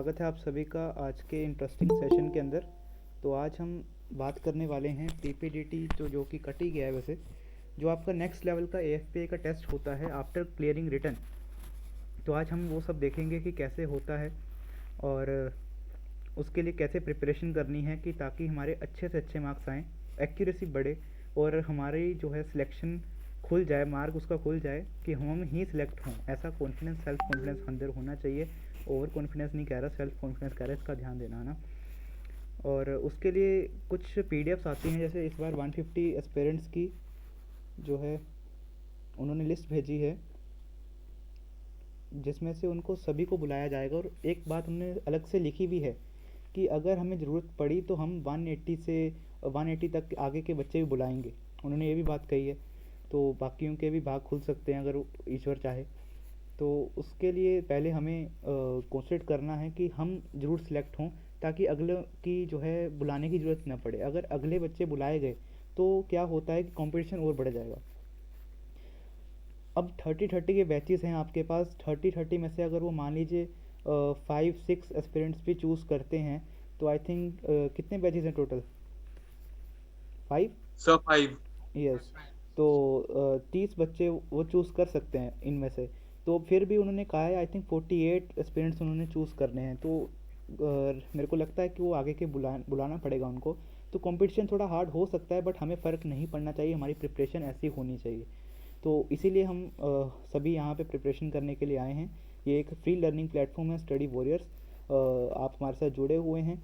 स्वागत है आप सभी का आज के इंटरेस्टिंग सेशन के अंदर। तो आज हम बात करने वाले हैं पीपीडीटी जो कि कट ही गया है वैसे, जो आपका नेक्स्ट लेवल का एएफपीए का टेस्ट होता है आफ्टर क्लियरिंग रिटन। तो आज हम वो सब देखेंगे कि कैसे होता है और उसके लिए कैसे प्रिपरेशन करनी है कि ताकि हमारे अच्छे से अच्छे मार्क्स आएँ, एक्यूरेसी बढ़े और हमारी जो है सिलेक्शन खुल जाए, मार्क उसका खुल जाए कि हम ही सिलेक्ट हों। ऐसा कॉन्फिडेंस, सेल्फ कॉन्फिडेंस अंदर होना चाहिए। ओवर कॉन्फिडेंस नहीं कह रहा, सेल्फ कॉन्फिडेंस कह रहा है, इसका ध्यान देना है ना। और उसके लिए कुछ पीडीएफ्स आती हैं, जैसे इस बार 150 एस्पिरेंट्स की जो है उन्होंने लिस्ट भेजी है, जिसमें से उनको सभी को बुलाया जाएगा। और एक बात उन्होंने अलग से लिखी भी है कि अगर हमें ज़रूरत पड़ी तो हम 180 से 180 तक आगे के बच्चे भी बुलाएंगे। उन्होंने ये भी बात कही है। तो बाकियों के भी भाग खुल सकते हैं अगर ईश्वर चाहे। तो उसके लिए पहले हमें कोशिश करना है कि हम ज़रूर सिलेक्ट हों, ताकि अगले की जो है बुलाने की ज़रूरत ना पड़े। अगर अगले बच्चे बुलाए गए तो क्या होता है कि कंपटीशन और बढ़ जाएगा। अब 30-30 के बैचेस हैं आपके पास। 30-30 में से अगर वो मान लीजिए 5-6 एस्पिरेंट्स भी चूज़ करते हैं तो आई थिंक कितने बैचेस हैं टोटल? 5। सब 5। यस। तो 30 बच्चे वो चूज़ कर सकते हैं इनमें से। तो फिर भी उन्होंने कहा है आई थिंक 48 एस्पिरेंट्स उन्होंने चूज़ करने हैं। तो मेरे को लगता है कि वो आगे के बुलाना पड़ेगा उनको। तो कंपटीशन थोड़ा हार्ड हो सकता है, बट हमें फ़र्क नहीं पड़ना चाहिए, हमारी प्रिपरेशन ऐसी होनी चाहिए। तो इसीलिए हम सभी यहाँ पे प्रिपरेशन करने के लिए आए हैं। ये एक फ्री लर्निंग प्लेटफॉर्म है स्टडी वॉरियर्स। आप हमारे साथ जुड़े हुए हैं।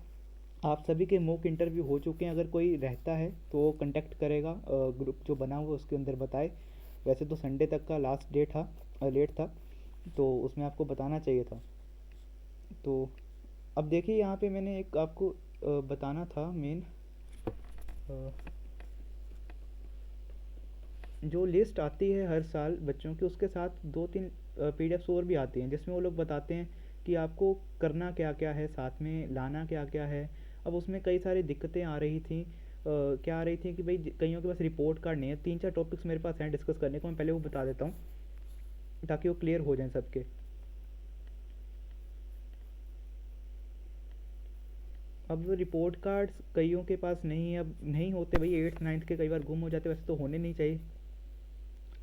आप सभी के मॉक इंटरव्यू हो चुके हैं। अगर कोई रहता है तो वो कांटेक्ट करेगा, ग्रुप जो बना हुआ उसके अंदर बताए। वैसे तो संडे तक का लास्ट डे था, लेट था, तो उसमें आपको बताना चाहिए था। तो अब देखिए यहाँ पे मैंने एक आपको बताना था मेन, जो लिस्ट आती है हर साल बच्चों की, उसके साथ 2-3 पीडीएफ्स और भी आती हैं, जिसमें वो लोग बताते हैं कि आपको करना क्या क्या है, साथ में लाना क्या क्या है। अब उसमें कई सारी दिक्कतें आ रही थी। क्या आ रही थी कि भाई कईयों के पास रिपोर्ट कार्ड नहीं है। 3-4 टॉपिक्स मेरे पास हैं डिस्कस करने को, मैं पहले वो बता देता हूँ ताकि वो क्लियर हो जाए सबके। अब रिपोर्ट कार्ड्स कईयों के पास नहीं है, अब नहीं होते भाई, 8th 9th के कई बार गुम हो जाते, वैसे तो होने नहीं चाहिए।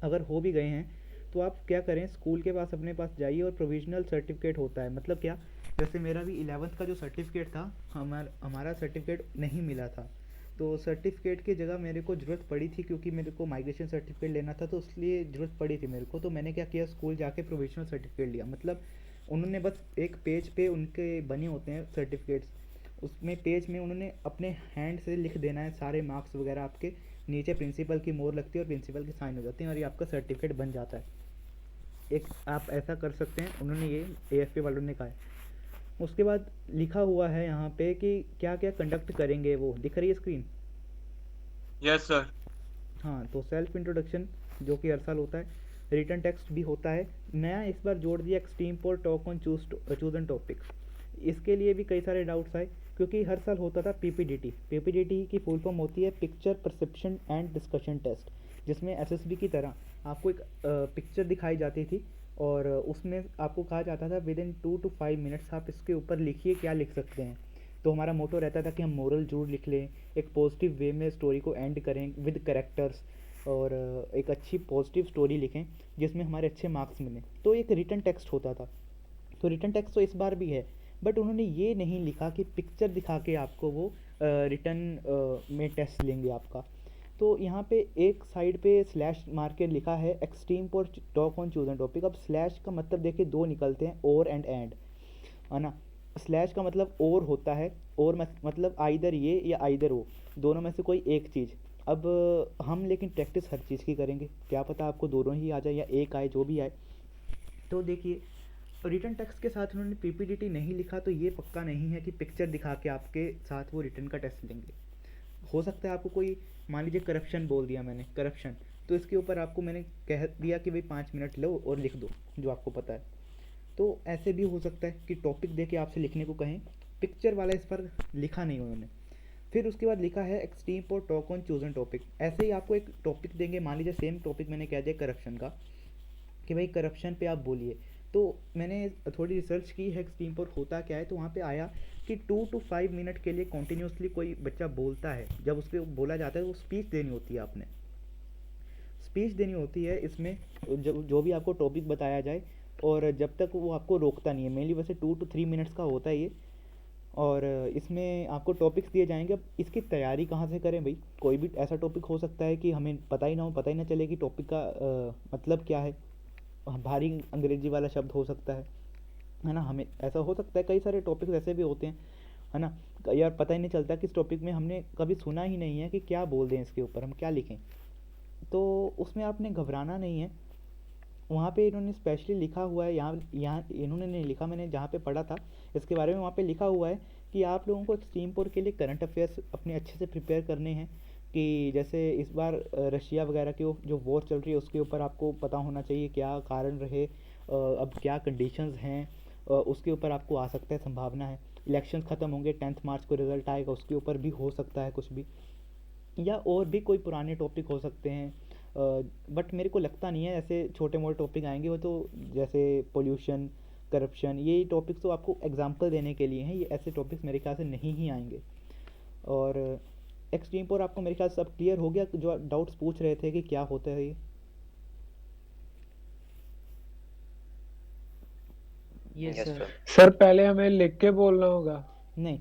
अगर हो भी गए हैं तो आप क्या करें, स्कूल के पास अपने पास जाइए और प्रोविजनल सर्टिफिकेट होता है। मतलब क्या, जैसे मेरा भी 11th का जो सर्टिफिकेट था, हमारा सर्टिफिकेट नहीं मिला था। तो सर्टिफिकेट की जगह मेरे को ज़रूरत पड़ी थी, क्योंकि मेरे को माइग्रेशन सर्टिफिकेट लेना था, तो इसलिए ज़रूरत पड़ी थी मेरे को। तो मैंने क्या किया, स्कूल जाके प्रोविजनल सर्टिफिकेट लिया। मतलब उन्होंने बस एक पेज पे उनके बने होते हैं सर्टिफिकेट्स, उसमें पेज में उन्होंने अपने हैंड से लिख देना है सारे मार्क्स वगैरह आपके। नीचे प्रिंसिपल की मोहर लगती है और प्रिंसिपल की साइन हो जाती है और ये आपका सर्टिफिकेट बन जाता है। एक आप ऐसा कर सकते हैं, उन्होंने ये एएफपी वालों ने कहा है। उसके बाद लिखा हुआ है यहाँ पे कि क्या क्या कंडक्ट करेंगे, वो दिख रही है स्क्रीन? Yes sir. हाँ, तो सेल्फ इंट्रोडक्शन जो कि हर साल होता है, रिटर्न टेक्स्ट भी होता है। नया इस बार जोड़ दिया extempore talk on chosen topics. इसके लिए भी कई सारे डाउट्स आए, क्योंकि हर साल होता था पीपीडीटी। पीपीडीटी की फुल फॉर्म होती है picture perception and discussion test, जिसमें एसएसबी की तरह आपको एक पिक्चर दिखाई जाती थी और उसमें आपको कहा जाता था विद इन 2 to 5 मिनट्स आप इसके ऊपर लिखिए क्या लिख सकते हैं। तो हमारा मोटो रहता था कि हम मोरल जरूर लिख लें, एक पॉजिटिव वे में स्टोरी को एंड करें विद करेक्टर्स, और एक अच्छी पॉजिटिव स्टोरी लिखें जिसमें हमारे अच्छे मार्क्स मिलें। तो एक रिटर्न टेक्स्ट होता था। तो रिटर्न टेक्स्ट तो इस बार भी है, बट उन्होंने ये नहीं लिखा कि पिक्चर दिखा के आपको वो रिटर्न में टेस्ट लेंगे आपका। तो यहाँ पे एक साइड पे स्लैश मार के लिखा है extreme for talk on chosen topic. अब स्लैश का मतलब देखिए दो निकलते हैं, और एंड, है ना। स्लैश का मतलब और होता है, और मतलब आइदर ये या आइदर वो, दोनों में से कोई एक चीज़। अब हम लेकिन प्रैक्टिस हर चीज़ की करेंगे, क्या पता आपको दोनों ही आ जाए या एक आए, जो भी आए। तो देखिए, रिटर्न टेक्स्ट के साथ उन्होंने पीपीडीटी नहीं लिखा, तो ये पक्का नहीं है कि पिक्चर दिखा के आपके साथ वो रिटर्न का टेस्ट लेंगे। हो सकता है आपको कोई, मान लीजिए करप्शन बोल दिया मैंने, करप्शन, तो इसके ऊपर आपको मैंने कह दिया कि भाई 5 मिनट लो और लिख दो जो आपको पता है। तो ऐसे भी हो सकता है कि टॉपिक दे के आपसे लिखने को कहें, पिक्चर वाला इस पर लिखा नहीं उन्होंने। फिर उसके बाद लिखा है एक्सट्रीम और टॉक ऑन चूजन टॉपिक। ऐसे ही आपको एक टॉपिक देंगे, मान लीजिए सेम टॉपिक मैंने कह दिया करप्शन का, कि भाई करप्शन पे आप बोलिए। तो मैंने थोड़ी रिसर्च की है एक्सट्रीम पोर होता क्या है, तो वहाँ पे आया कि 2 to 5 मिनट के लिए कॉन्टीन्यूसली कोई बच्चा बोलता है, जब उसके बोला जाता है वो स्पीच देनी होती है, आपने स्पीच देनी होती है इसमें, जो भी आपको टॉपिक बताया जाए, और जब तक वो आपको रोकता नहीं है। मेनली वैसे 2 to 3 मिनट्स का होता है ये, और इसमें आपको टॉपिक्स दिए जाएंगे। अब इसकी तैयारी कहाँ से करें भाई? कोई भी ऐसा टॉपिक हो सकता है कि हमें पता ही ना हो, पता ही ना चले कि टॉपिक का मतलब क्या है, भारी अंग्रेजी वाला शब्द हो सकता है ना, हमें ऐसा हो सकता है। कई सारे टॉपिक्स ऐसे भी होते हैं, है ना, यार पता ही नहीं चलता कि इस टॉपिक में हमने कभी सुना ही नहीं है कि क्या बोल दें, इसके ऊपर हम क्या लिखें। तो उसमें आपने घबराना नहीं है। वहाँ पे इन्होंने स्पेशली लिखा हुआ है, यहाँ यहाँ इन्होंने नहीं लिखा, मैंने जहाँ पे पढ़ा था इसके बारे में, वहाँ पे लिखा हुआ है कि आप लोगों को एक्सट्रीम पोर के लिए करंट अफेयर्स अपने अच्छे से प्रिपेयर करने हैं। कि जैसे इस बार रशिया वगैरह की जो वॉर चल रही है उसके ऊपर आपको पता होना चाहिए क्या कारण रहे, अब क्या कंडीशंस हैं, उसके ऊपर आपको आ सकता है, संभावना है। इलेक्शंस ख़त्म होंगे, 10 मार्च को रिजल्ट आएगा, उसके ऊपर भी हो सकता है कुछ भी, या और भी कोई पुराने टॉपिक हो सकते हैं। बट मेरे को लगता नहीं है ऐसे छोटे मोटे टॉपिक आएंगे, वो तो जैसे पोल्यूशन, करप्शन, ये टॉपिक्स तो आपको एग्जांपल देने के लिए हैं, ये ऐसे टॉपिक्स मेरे ख्याल से नहीं ही आएंगे। और एक्सट्रीम पर आपको मेरे ख्याल से सब क्लियर हो गया, जो डाउट्स पूछ रहे थे कि क्या होता है ये। Yes yes sir. Sir. Sir पहले हमें लिख के बोलना होगा? नहीं,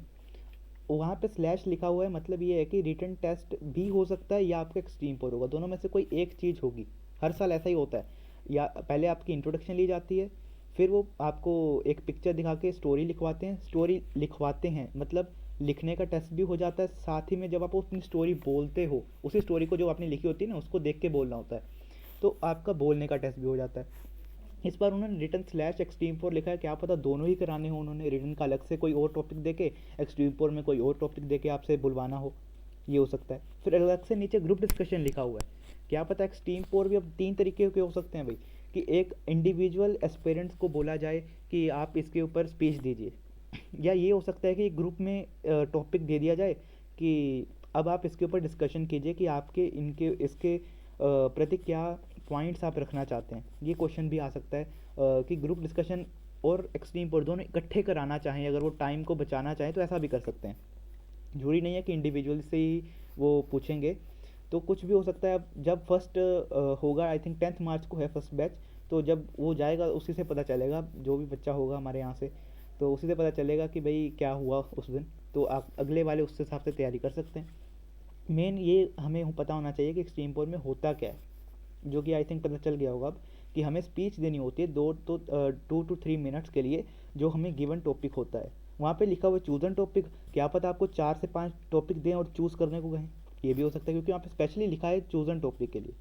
वहाँ पे स्लैश लिखा हुआ है, मतलब ये है कि रिटन टेस्ट भी हो सकता है या आपका एक्सट्रीम पर होगा, दोनों में से कोई एक चीज़ होगी। हर साल ऐसा ही होता है, या पहले आपकी इंट्रोडक्शन ली जाती है, फिर वो आपको एक पिक्चर दिखा के स्टोरी लिखवाते हैं, स्टोरी लिखवाते हैं मतलब लिखने का टेस्ट भी हो जाता है, साथ ही में जब आप अपनी स्टोरी बोलते हो, उसी स्टोरी को जो आपने लिखी होती है ना, उसको देख के बोलना होता है, तो आपका बोलने का टेस्ट भी हो जाता है। इस बार उन्होंने रिटन स्लैश एक्सट्रीम फोर लिखा है, क्या पता दोनों ही कराने हो उन्होंने, रिटन का अलग से कोई और टॉपिक देके, एक्सट्रीम फोर में कोई और टॉपिक देके आपसे बुलवाना हो, ये हो सकता है। फिर अलग से नीचे ग्रुप डिस्कशन लिखा हुआ है, क्या पता एक्सट्रीम फोर भी अब 3 तरीके के हो सकते हैं भाई, कि एक इंडिविजुअल एस्पिरेंट्स को बोला जाए कि आप इसके ऊपर स्पीच दीजिए, या ये हो सकता है कि ग्रुप में टॉपिक दे दिया जाए कि अब आप इसके ऊपर डिस्कशन कीजिए कि आपके इनके इसके प्रति क्या पॉइंट्स आप रखना चाहते हैं। ये क्वेश्चन भी आ सकता है कि ग्रुप डिस्कशन और एक्सट्रीम पर दोनों इकट्ठे कराना चाहें, अगर वो टाइम को बचाना चाहें तो ऐसा भी कर सकते हैं। जरूरी नहीं है कि इंडिविजुअल से ही वो पूछेंगे, तो कुछ भी हो सकता है। अब जब फर्स्ट होगा, आई थिंक 10 मार्च को है फर्स्ट बैच, तो जब वो जाएगा उसी से पता चलेगा, जो भी बच्चा होगा हमारे यहाँ से, तो उसी से पता चलेगा कि भाई क्या हुआ उस दिन, तो आप अगले वाले उस हिसाब से तैयारी कर सकते हैं। मेन ये हमें पता होना चाहिए कि एक्सट्रीम पोर में होता क्या है, जो कि आई थिंक पता चल गया होगा अब, कि हमें स्पीच देनी होती है 2 to 3 मिनट्स के लिए, जो हमें गिवन टॉपिक होता है। वहाँ पे लिखा हुआ चूजन टॉपिक, क्या पता आपको 4 से 5 टॉपिक दें और चूज़ करने को कहें, ये भी हो सकता है, क्योंकि वहाँ पे स्पेशली लिखा है चूजन टॉपिक के लिए।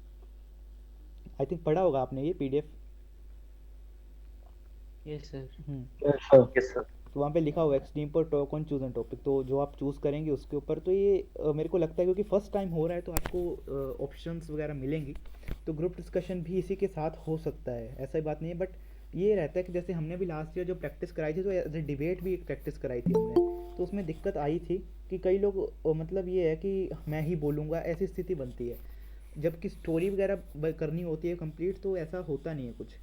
आई थिंक पढ़ा होगा आपने ये PDF। Yes sir. Yes sir. Yes sir. तो वहाँ पे लिखा हुआ है एक्सट्रीम पर टॉक ऑन चूजन टॉपिक, तो जो आप चूज़ करेंगे उसके ऊपर। तो ये मेरे को लगता है क्योंकि फर्स्ट टाइम हो रहा है तो आपको ऑप्शंस वगैरह मिलेंगी, तो ग्रुप डिस्कशन भी इसी के साथ हो सकता है, ऐसा ही बात नहीं है। बट ये रहता है कि जैसे हमने भी लास्ट ईयर जो प्रैक्टिस कराई थी, तो एज ए डिबेट भी एक प्रैक्टिस कराई थी हमने, तो उसमें दिक्कत आई थी कि कई लोग मतलब ये है कि मैं ही बोलूँगा, ऐसी स्थिति बनती है। जबकि स्टोरी वगैरह करनी होती है कंप्लीट, तो ऐसा होता नहीं है कुछ।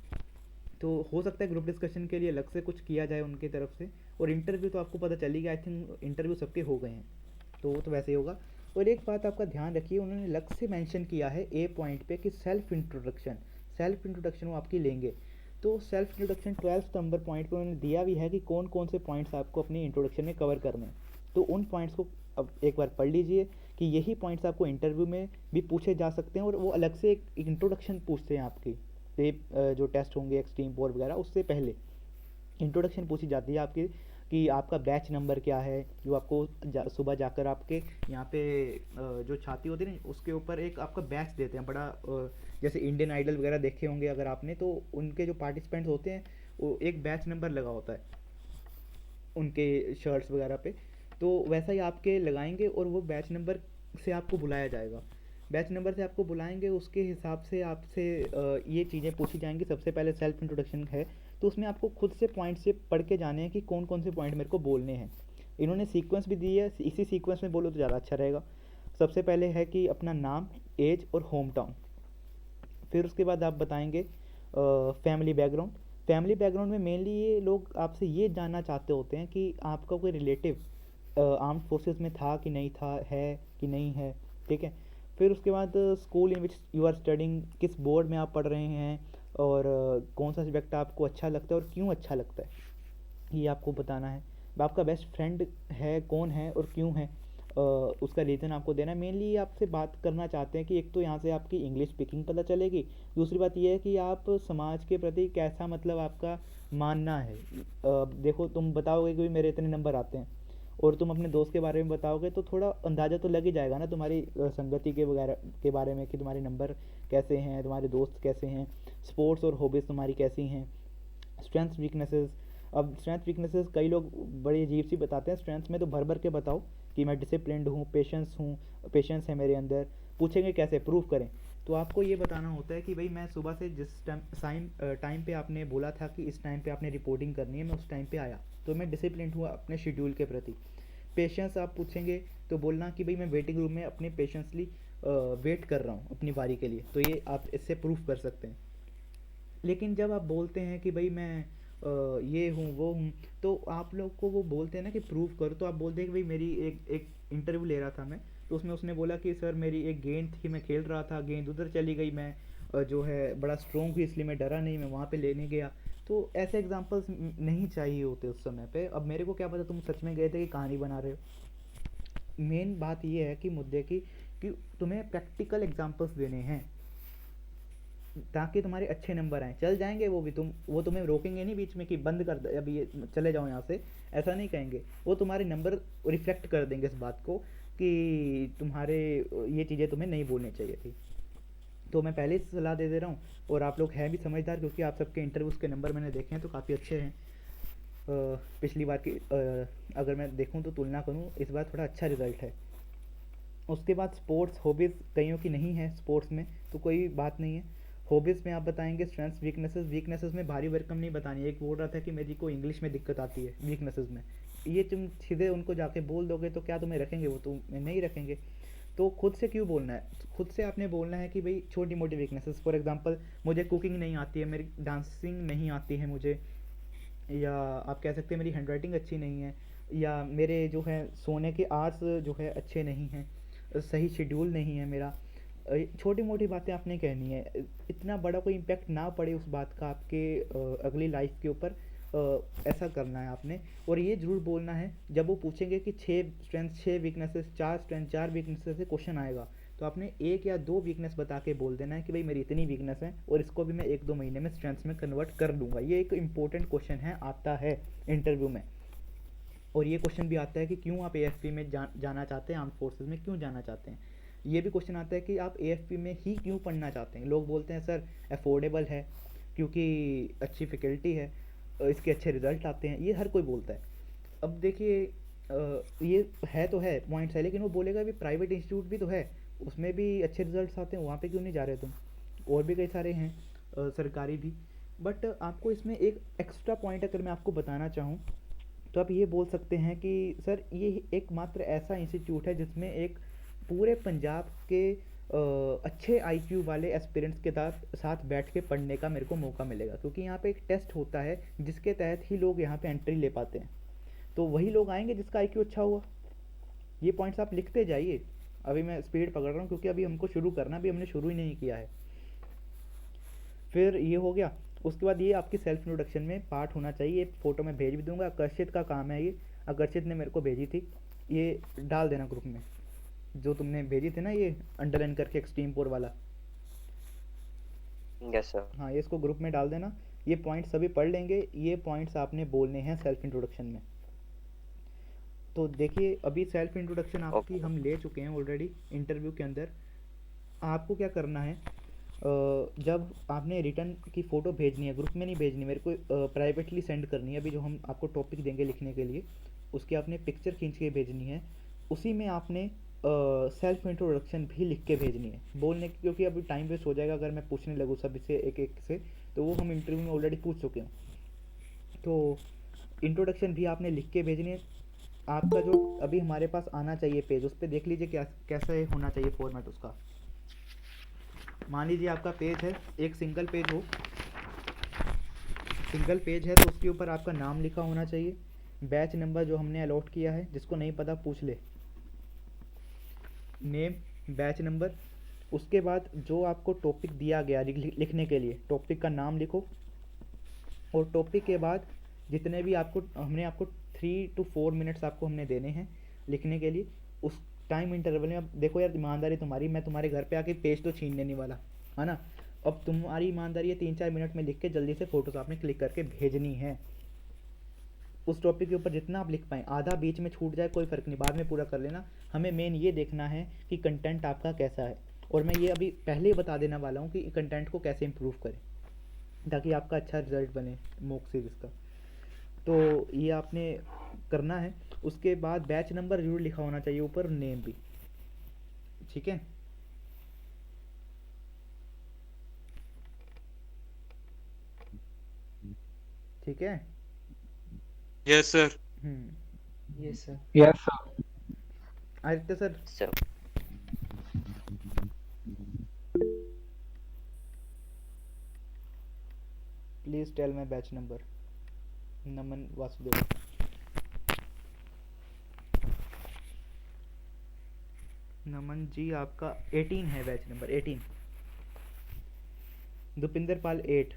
तो हो सकता है ग्रुप डिस्कशन के लिए अलग से कुछ किया जाए उनकी तरफ से। और इंटरव्यू तो आपको पता चली गया, आई थिंक इंटरव्यू सबके हो गए हैं, तो वो तो वैसे ही होगा। और एक बात आपका ध्यान रखिए, उन्होंने अलग से मेंशन किया है ए पॉइंट पे कि सेल्फ इंट्रोडक्शन वो आपकी लेंगे। तो सेल्फ इंट्रोडक्शन 12 नंबर पॉइंट पे उन्होंने दिया भी है कि कौन कौन से पॉइंट्स आपको अपनी इंट्रोडक्शन में कवर करने हैं। तो उन पॉइंट्स को अब एक बार पढ़ लीजिए कि यही पॉइंट्स आपको इंटरव्यू में भी पूछे जा सकते हैं, और वो अलग से एक इंट्रोडक्शन पूछते हैं आपकी, जो टेस्ट होंगे एक्सट्रीम पोर वगैरह, उससे पहले इंट्रोडक्शन पूछी जाती है आपकी कि आपका बैच नंबर क्या है, जो आपको सुबह जाकर आपके यहाँ पे जो छाती होती है ना, उसके ऊपर एक आपका बैच देते हैं बड़ा, जैसे इंडियन आइडल वगैरह देखे होंगे अगर आपने, तो उनके जो पार्टिसिपेंट्स होते हैं वो एक बैच नंबर लगा होता है उनके शर्ट्स वगैरह पे, तो वैसा ही आपके लगाएंगे, और वो बैच नंबर से आपको बुलाया जाएगा। बैच नंबर से आपको बुलाएंगे, उसके हिसाब से आपसे ये चीज़ें पूछी जाएंगी। सबसे पहले सेल्फ इंट्रोडक्शन है, तो उसमें आपको खुद से पॉइंट से पढ़ के जाने हैं कि कौन कौन से पॉइंट मेरे को बोलने हैं। इन्होंने सीक्वेंस भी दी है, इसी सीक्वेंस में बोलो तो ज़्यादा अच्छा रहेगा। सबसे पहले है कि अपना नाम, एज और होम टाउन। फिर उसके बाद आप बताएंगे फैमिली बैकग्राउंड। फैमिली बैकग्राउंड में मेनली ये लोग आपसे ये जानना चाहते होते हैं कि आपका कोई रिलेटिव आर्म्ड फोर्सेस में था कि नहीं था, है कि नहीं है, ठीक है। फिर उसके बाद school in which you are studying, किस बोर्ड में आप पढ़ रहे हैं, और कौन सा सब्जेक्ट आपको अच्छा लगता है और क्यों अच्छा लगता है, ये आपको बताना है। आपका बेस्ट फ्रेंड है कौन है और क्यों है, उसका रीज़न आपको देना है। मेनली आपसे बात करना चाहते हैं कि एक तो यहाँ से आपकी इंग्लिश स्पीकिंग पता चलेगी, दूसरी बात ये है कि आप समाज के प्रति कैसा मतलब आपका मानना है। देखो तुम बताओगे कि भाई मेरे इतने नंबर आते हैं और तुम अपने दोस्त के बारे में बताओगे तो थोड़ा अंदाज़ा तो लग ही जाएगा ना तुम्हारी संगति के वगैरह के बारे में कि तुम्हारे नंबर कैसे हैं, तुम्हारे दोस्त कैसे हैं, स्पोर्ट्स और हॉबीज़ तुम्हारी कैसी हैं, स्ट्रेंथ्स वीकनेसेस। अब स्ट्रेंथ वीकनेसेस कई लोग बड़ी अजीब सी बताते हैं, स्ट्रेंथ्स में तो भर भर के बताओ कि मैं डिसिप्लिन्ड हूँ, पेशेंस है मेरे अंदर। पूछेंगे कैसे, प्रूव करें। तो आपको ये बताना होता है कि भाई मैं सुबह से जिस टाइम पे आपने बोला था कि इस टाइम पे आपने रिपोर्टिंग करनी है, मैं उस टाइम पे आया, तो मैं डिसिप्लिन्ड हुआ अपने शेड्यूल के प्रति। पेशेंस आप पूछेंगे तो बोलना कि भाई मैं वेटिंग रूम में अपने पेशेंसली वेट कर रहा हूँ अपनी बारी के लिए, तो ये आप इससे प्रूफ कर सकते हैं। लेकिन जब आप बोलते हैं कि भाई मैं ये हूँ वो हूँ, तो आप लोग को वो बोलते हैं ना कि प्रूव करो, तो आप बोलते हैं कि भाई मेरी एक इंटरव्यू ले रहा था मैं, तो उसमें उसने बोला कि सर मेरी एक गेंद थी, मैं खेल रहा था, गेंद उधर चली गई, मैं जो है बड़ा स्ट्रॉन्ग हुई इसलिए मैं डरा नहीं, मैं वहाँ पे लेने गया। तो ऐसे एग्जांपल्स नहीं चाहिए होते उस समय पे। अब मेरे को क्या पता तुम सच में गए थे कि कहानी बना रहे हो। मेन बात ये है कि मुद्दे की कि तुम्हें प्रैक्टिकल एग्जांपल्स देने हैं ताकि तुम्हारे अच्छे नंबर आएँ। चल जाएंगे वो भी, वो तुम्हें रोकेंगे नहीं बीच में कि बंद कर दे अभी, ये चले जाओ यहाँ से, ऐसा नहीं कहेंगे। वो तुम्हारे नंबर रिफ्लेक्ट कर देंगे इस बात को कि तुम्हारे ये चीज़ें तुम्हें नहीं बोलनी चाहिए थी। तो मैं पहले से सलाह दे दे रहा हूँ, और आप लोग हैं भी समझदार क्योंकि आप सबके इंटरव्यूज़ के नंबर मैंने देखे हैं तो काफ़ी अच्छे हैं। पिछली बार की अगर मैं देखूँ तो तुलना करूँ, इस बार थोड़ा अच्छा रिज़ल्ट है। उसके बाद स्पोर्ट्स हॉबीज़ कईयों की नहीं है स्पोर्ट्स में, तो कोई बात नहीं है। हॉबीज़ में आप बताएंगे स्ट्रेंथ्स वीकनेसेस में भारी भरकम नहीं बतानी है। एक बोल रहा था कि मेरी को इंग्लिश में दिक्कत आती है वीकनेसेस में, ये तुम सीधे उनको जाके बोल दोगे तो क्या तुम्हें रखेंगे, वो तुम्हें नहीं रखेंगे। तो खुद से क्यों बोलना है, खुद से आपने बोलना है कि भाई छोटी मोटी वीकनेसेस, फॉर एग्जांपल मुझे कुकिंग नहीं आती है, मेरी डांसिंग नहीं आती है मुझे, या आप कह सकते हैं मेरी हैंडराइटिंग अच्छी नहीं है, या मेरे जो है सोने के आवर्स जो है अच्छे नहीं हैं, सही शेड्यूल नहीं है मेरा। छोटी मोटी बातें आपने कहनी है, इतना बड़ा कोई इम्पैक्ट ना पड़े उस बात का आपके अगली लाइफ के ऊपर, ऐसा करना है आपने। और ये ज़रूर बोलना है जब वो पूछेंगे कि 6 स्ट्रेंथ 6 वीकनेसेस, 4 स्ट्रेंथ 4 वीकनेसेस से क्वेश्चन आएगा, तो आपने 1 या 2 वीकनेस बता के बोल देना है कि भाई मेरी इतनी वीकनेस है और इसको भी मैं 1-2 महीने में स्ट्रेंथ्स में कन्वर्ट कर दूंगा। ये एक इंपॉर्टेंट क्वेश्चन है, आता है इंटरव्यू में। और ये क्वेश्चन भी आता है कि क्यों आप एएफपी में जाना चाहते हैं, आर्म फोर्सेस में क्यों जाना चाहते हैं। ये भी क्वेश्चन आता है कि आप एएफपी में ही क्यों पढ़ना चाहते हैं। लोग बोलते हैं सर अफोर्डेबल है, क्योंकि अच्छी फैकल्टी है, इसके अच्छे रिजल्ट आते हैं, ये हर कोई बोलता है। अब देखिए ये है तो है पॉइंट्स है, लेकिन वो बोलेगा भी प्राइवेट इंस्टीट्यूट भी तो है, उसमें भी अच्छे रिजल्ट्स आते हैं, वहाँ पे क्यों नहीं जा रहे तुम। और भी कई सारे हैं सरकारी भी। बट आपको इसमें एक एक्स्ट्रा पॉइंट अगर मैं आपको बताना चाहूँ तो आप ये बोल सकते हैं कि सर ये एकमात्र ऐसा इंस्टीट्यूट है जिसमें एक पूरे पंजाब के अच्छे आईक्यू वाले एस्पिरेंट्स के साथ बैठ के पढ़ने का मेरे को मौका मिलेगा, क्योंकि यहाँ पे एक टेस्ट होता है जिसके तहत ही लोग यहाँ पे एंट्री ले पाते हैं। तो वही लोग आएंगे जिसका आईक्यू अच्छा हुआ। ये पॉइंट्स आप लिखते जाइए। अभी मैं स्पीड पकड़ रहा हूँ क्योंकि अभी हमको शुरू करना, अभी हमने शुरू ही नहीं किया है। फिर ये हो गया। उसके बाद ये आपकी सेल्फ इंट्रोडक्शन में पार्ट होना चाहिए, एक फ़ोटो में भेज भी दूंगा, आकर्षित का काम है ये, आकर्षित ने मेरे को भेजी थी, ये डाल देना ग्रुप में, जो तुमने भेजी थी ना ये अंडरलाइन करके एक्सट्रीम पोर वाला। Yes sir. हाँ, ये इसको ग्रुप में डाल देना। ये पॉइंट्स सभी पढ़ लेंगे, ये पॉइंट्स आपने बोलने हैं सेल्फ इंट्रोडक्शन में। तो देखिए अभी सेल्फ इंट्रोडक्शन आपकी हम ले चुके हैं ऑलरेडी इंटरव्यू के अंदर। आपको क्या करना है, जब आपने रिटर्न की फ़ोटो भेजनी है, ग्रुप में नहीं भेजनी, मेरे को प्राइवेटली सेंड करनी है। अभी जो हम आपको टॉपिक देंगे लिखने के लिए, उसकी आपने पिक्चर खींच के भेजनी है। उसी में आपने सेल्फ इंट्रोडक्शन भी लिख के भेजनी है बोलने की, क्योंकि अभी टाइम वेस्ट हो जाएगा अगर मैं पूछने लगूँ सभी से एक एक से, तो वो हम इंटरव्यू में ऑलरेडी पूछ चुके हैं। तो इंट्रोडक्शन भी आपने लिख के भेजनी है। आपका जो अभी हमारे पास आना चाहिए पेज, उस पर देख लीजिए क्या कैसे होना चाहिए फॉर्मेट उसका। मान लीजिए आपका पेज है, एक सिंगल पेज हो, सिंगल पेज है तो उसके ऊपर आपका नाम लिखा होना चाहिए, बैच नंबर जो हमने अलॉट किया है, जिसको नहीं पता पूछ ले, नेम, बैच नंबर। उसके बाद जो आपको टॉपिक दिया गया लिखने के लिए, टॉपिक का नाम लिखो, और टॉपिक के बाद जितने भी हमने आपको 3 to 4 मिनट्स आपको हमने देने हैं लिखने के लिए। उस टाइम इंटरवल में, अब देखो यार ईमानदारी तुम्हारी, मैं तुम्हारे घर पे आके पेज तो छीनने नहीं वाला, है ना। अब तुम्हारी ईमानदारी है 3-4 मिनट में लिख के जल्दी से फ़ोटोशॉप में क्लिक करके भेजनी है। उस टॉपिक के ऊपर जितना आप लिख पाएँ, आधा बीच में छूट जाए कोई फ़र्क नहीं, बाद में पूरा कर लेना। हमें मेन ये देखना है कि कंटेंट आपका कैसा है, और मैं ये अभी पहले ही बता देने वाला हूँ कि कंटेंट को कैसे इम्प्रूव करें ताकि आपका अच्छा रिजल्ट बने मॉक सीरीज़ का। तो ये आपने करना है। उसके बाद बैच नंबर ज़रूर लिखा होना चाहिए ऊपर, नेम भी, ठीक है। ठीक है। Yes, sir. Yes, sir. Yes sir. Aditya sir, So, please tell my batch number. Naman Vasudev. Naman ji आपका 18 है, बैच नंबर 18। दुपिंदर पाल 8।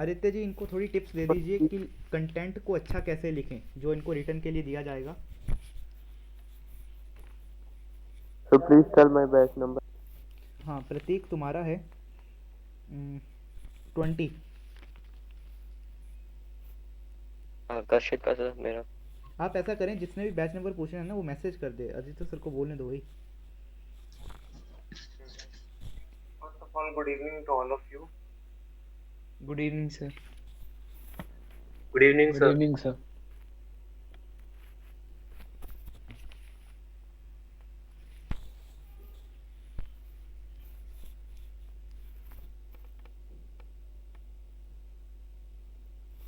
आदित्य जी इनको थोड़ी टिप्स दे दीजिए कि कंटेंट को अच्छा कैसे लिखें जो इनको रिटर्न के लिए दिया जाएगा। So please tell my batch number. हाँ, प्रतीक तुम्हारा है 20। आकर्षित का सर मेरा। आप ऐसा करें, जिसने भी बैच नंबर पूछना है ना वो मैसेज कर दे, आदित्य सर को बोलने दो भाई। First of all, good evening to all of you. Good evening, sir. Good evening, good sir. Evening sir.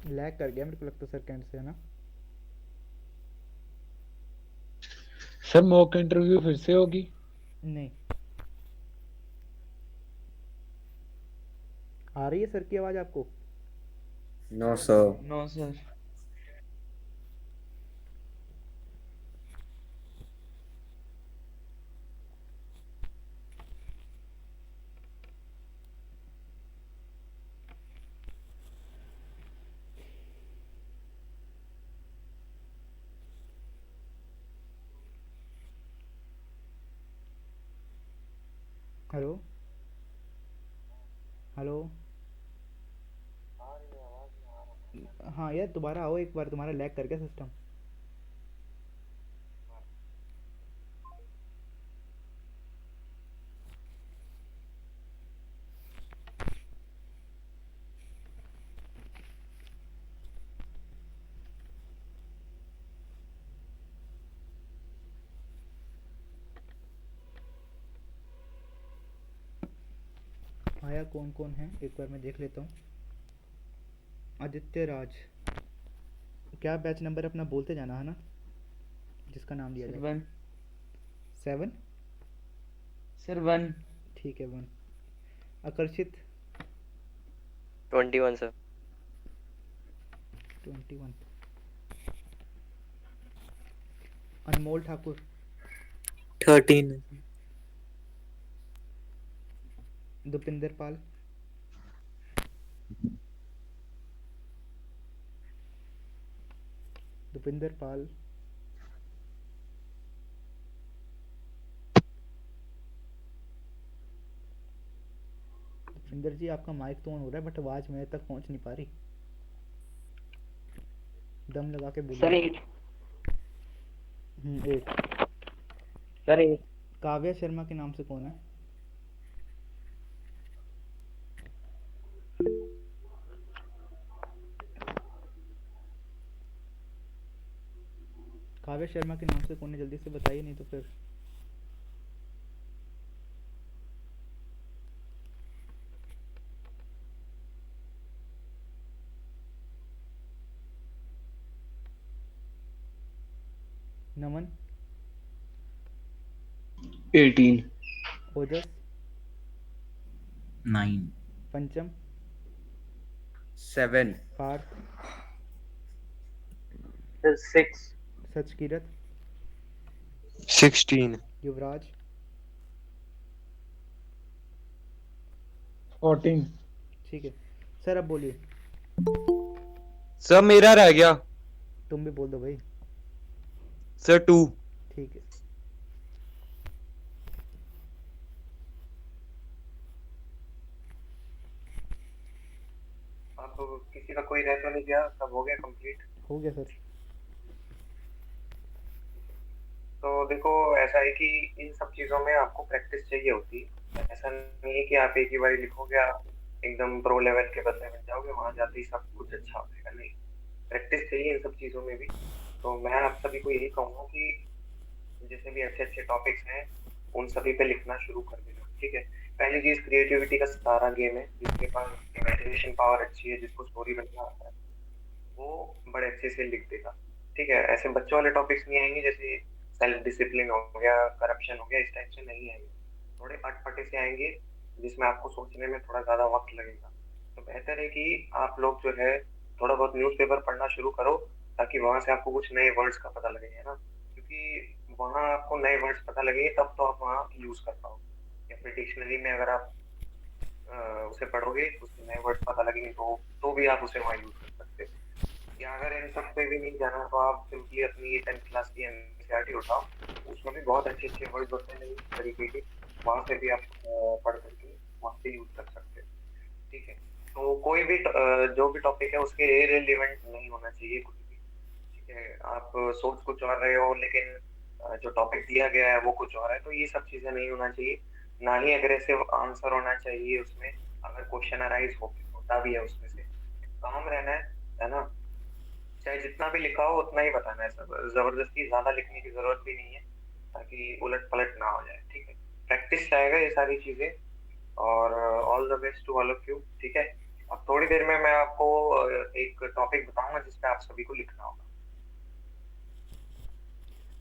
Lag कर गया मेरे को लगता है सर, कैंट से, है ना। सर मॉक इंटरव्यू फिर से होगी? नहीं, आ रही है सर की आवाज़ आपको? No, sir. No, sir. Hello hello. हाँ यार, दोबारा आओ एक बार, तुम्हारा लैग कर गया सिस्टम। आया कौन कौन है एक बार मैं देख लेता हूँ। आदित्य राज, क्या बैच नंबर अपना बोलते जाना, है ना, जिसका नाम लिया Sir, जाए। 1. 7। Sir, 1. ठीक है, 1। आकर्षित 21, sir. 21। अनमोल ठाकुर 13। दुपिंदर पाल दुपिंदर पाल दुपिंदर जी आपका माइक तो ऑन हो रहा है बट आवाज़ मेरे तक पहुंच नहीं पा रही, दम लगा के Sir, बोलिए। 8. 8। Sir, 8. काव्या शर्मा के नाम से कौन है? काव्या शर्मा के नाम से कौन है, जल्दी से बताइए, नहीं तो फिर। नमन, 18. ओजस, 9। पंचम, 7, पार्थ, Sir, 6, सचकिरत, 16, युवराज, 14। ठीक है सर। अब बोलिए, सर मेरा रह गया। तुम भी बोल दो भाई। सर 2। ठीक है, अब किसी का कोई रह तो नहीं गया, सब हो गया कंप्लीट। हो गया सर। तो देखो, ऐसा है कि इन सब चीजों में आपको प्रैक्टिस चाहिए होती है। ऐसा नहीं है कि आप एक ही बार लिखोगे, आप एकदम प्रो लेवल के बंदे बन जाओगे, वहां जाते ही सब कुछ अच्छा हो जाएगा। नहीं, प्रैक्टिस चाहिए इन सब चीजों में भी। तो मैं आप सभी को यही कहूंगा कि जितने भी अच्छे अच्छे टॉपिक्स हैं उन सभी पे लिखना शुरू कर देना। ठीक है, पहली चीज, क्रिएटिविटी का सारा गेम है। जिसके पास इमेजिनेशन पावर अच्छी है, जिसको स्टोरी बनना आता है, वो बड़े अच्छे से लिख देगा। ठीक है, ऐसे बच्चों वाले टॉपिक्स नहीं आएंगे, जैसे सेल्फ डिसिप्लिन हो गया, करप्शन हो गया, इस टाइप से नहीं आएंगे। थोड़े अटपटे से आएंगे जिसमें आपको सोचने में थोड़ा ज्यादा वक्त लगेगा। तो बेहतर है कि आप लोग जो है थोड़ा बहुत न्यूज़पेपर पढ़ना शुरू करो, ताकि वहां से आपको कुछ नए वर्ड्स का पता लगे, है ना। क्योंकि वहां आपको नए वर्ड्स पता लगेंगे तब तो आप वहाँ यूज कर पाओगे। या फिर डिक्शनरी में अगर आप उसे पढ़ोगे, उसके नए वर्ड्स पता लगेंगे, तो भी आप उसे वहाँ यूज कर सकते हो। या अगर इन सब पे भी नहीं जाना तो आप सिंपली अपनी 10th क्लास की एनसीईआरटी उठाओ, उसमें भी बहुत अच्छे अच्छे वर्ड्स होते हैं नई तरीके के, वहां से भी आप पढ़ करके वहां से यूज कर सकते हो। ठीक है, तो कोई भी जो भी टॉपिक है उसके इररिलेवेंट नहीं होना चाहिए कुछ भी। ठीक है, आप सोच कुछ और रहे हो लेकिन जो टॉपिक दिया गया है वो कुछ और है, तो ये सब चीजें नहीं होना चाहिए। ना ही अग्रेसिव आंसर होना चाहिए उसमें। अगर क्वेश्चन अराइज होता भी है उसमें से, काम रहना है ना। चाहे जितना भी लिखा हो उतना ही बताना है, सब जबरदस्ती ज्यादा लिखने की जरूरत भी नहीं है, ताकि उलट पलट ना हो जाए। ठीक है, प्रैक्टिस चाहेगा ये सारी चीजें। और all the best to all of you. ठीक है, अब थोड़ी देर में मैं आपको एक टॉपिक बताऊंगा जिसपे आप सभी को लिखना होगा।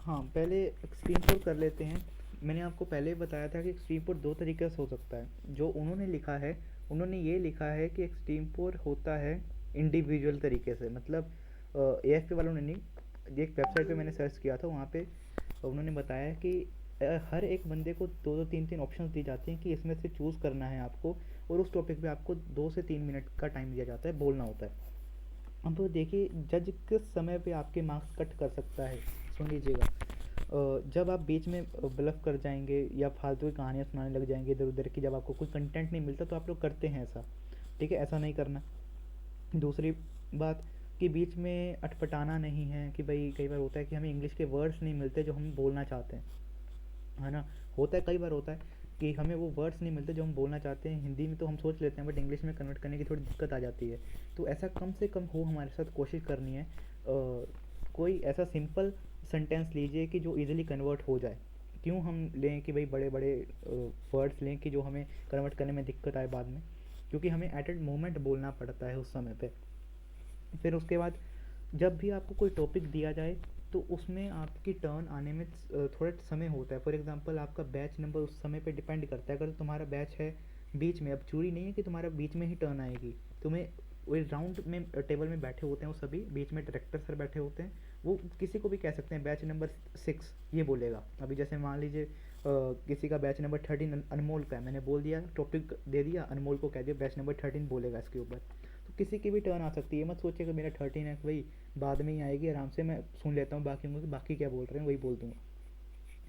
हाँ, पहले एक्सट्रीम फोर कर लेते हैं। मैंने आपको पहले ही बताया था कि एक्सट्रीम फोर दो तरीके से हो सकता है। जो उन्होंने लिखा है, उन्होंने ये लिखा है कि एक्सट्रीम फोर होता है इंडिविजुअल तरीके से, मतलब AFP वालों ने नहीं। एक वेबसाइट पे मैंने सर्च किया था, वहाँ पे उन्होंने बताया कि हर एक बंदे को दो दो तीन तीन ऑप्शंस दी जाती हैं कि इसमें से चूज़ करना है आपको, और उस टॉपिक पे आपको 2 से 3 मिनट का टाइम दिया जाता है, बोलना होता है। अब देखिए, जज किस समय पे आपके मार्क्स कट कर सकता है, सुन लीजिएगा। जब आप बीच में ब्लफ कर जाएंगे या फालतू की कहानियाँ सुनाने लग जाएंगे इधर उधर की, जब आपको कोई कंटेंट नहीं मिलता तो आप लोग करते हैं ऐसा। ठीक है, ऐसा नहीं करना। दूसरी बात कि बीच में अटपटाना नहीं है, कि भाई कई बार होता है कि हमें इंग्लिश के वर्ड्स नहीं मिलते जो हम बोलना चाहते हैं, है ना। होता है, कई बार होता है कि हमें वो वर्ड्स नहीं मिलते जो हम बोलना चाहते हैं। हिंदी में तो हम सोच लेते हैं, बट इंग्लिश में कन्वर्ट करने की थोड़ी दिक्कत आ जाती है। तो ऐसा कम से कम हो हमारे साथ, कोशिश करनी है। कोई ऐसा सिंपल सेंटेंस लीजिए कि जो इजीली कन्वर्ट हो जाए। क्यों हम लें कि भाई बड़े बड़े वर्ड्स लें कि जो हमें कन्वर्ट करने में दिक्कत आए बाद में, क्योंकि हमें एट ए मोमेंट बोलना पड़ता है उस समय पे। फिर उसके बाद जब भी आपको कोई टॉपिक दिया जाए तो उसमें आपकी टर्न आने में थोड़ा समय होता है। फॉर एग्जांपल, आपका बैच नंबर उस समय पे डिपेंड करता है। अगर तुम्हारा बैच है बीच में, अब जरूरी नहीं है कि तुम्हारा बीच में ही टर्न आएगी। तुम्हें वही राउंड में टेबल में बैठे होते हैं वो सभी, बीच में डायरेक्टर सर बैठे होते हैं, वो किसी को भी कह सकते हैं बैच नंबर 6 ये बोलेगा। अभी जैसे मान लीजिए किसी का बैच नंबर 13 अनमोल का है, मैंने बोल दिया, टॉपिक दे दिया, अनमोल को कह दिया बैच नंबर 13 बोलेगा इसके ऊपर। तो किसी की भी टर्न आ सकती है, मत सोचिए कि मेरा 13 है, भाई बाद में ही आएगी, आराम से मैं सुन लेता हूँ बाकी कि बाकी क्या बोल रहे हैं वही बोल दूँगा।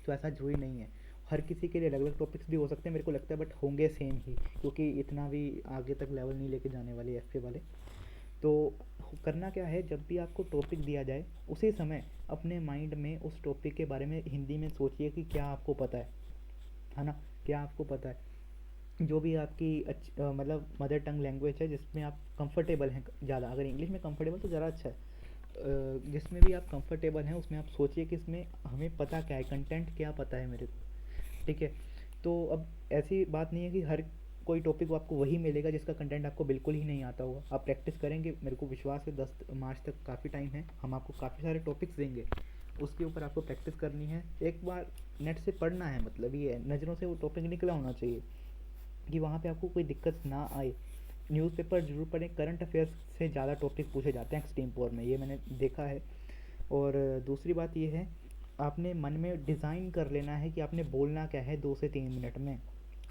तो ऐसा जरूरी नहीं है। हर किसी के लिए अलग अलग टॉपिक्स भी हो सकते हैं मेरे को लगता है, बट होंगे सेम ही, क्योंकि इतना भी आगे तक लेवल नहीं लेके जाने वाले FP वाले। तो करना क्या है, जब भी आपको टॉपिक दिया जाए उसी समय अपने माइंड में उस टॉपिक के बारे में हिंदी में सोचिए कि क्या आपको पता है ना, क्या आपको पता है। जो भी आपकी मतलब मदर टंग लैंग्वेज है जिसमें आप कंफर्टेबल हैं ज़्यादा, अगर इंग्लिश में कंफर्टेबल तो ज़्यादा अच्छा है। जिसमें भी आप कंफर्टेबल हैं उसमें आप सोचिए कि इसमें हमें पता क्या है, कंटेंट क्या पता है मेरे को। ठीक है, तो अब ऐसी बात नहीं है कि हर कोई टॉपिक आपको वही मिलेगा जिसका कंटेंट आपको बिल्कुल ही नहीं आता होगा। आप प्रैक्टिस करेंगे, मेरे को विश्वास है 10 मार्च तक काफ़ी टाइम है, हम आपको काफ़ी सारे टॉपिक्स देंगे, उसके ऊपर आपको प्रैक्टिस करनी है। एक बार नेट से पढ़ना है, मतलब ये है, नज़रों से वो टॉपिक निकला होना चाहिए कि वहाँ पे आपको कोई दिक्कत ना आए। न्यूज़पेपर जरूर पढ़ें, करंट अफेयर्स से ज़्यादा टॉपिक पूछे जाते हैं एक्सट्रीम पोर में, ये मैंने देखा है। और दूसरी बात ये है, आपने मन में डिज़ाइन कर लेना है कि आपने बोलना क्या है 2 से 3 मिनट में।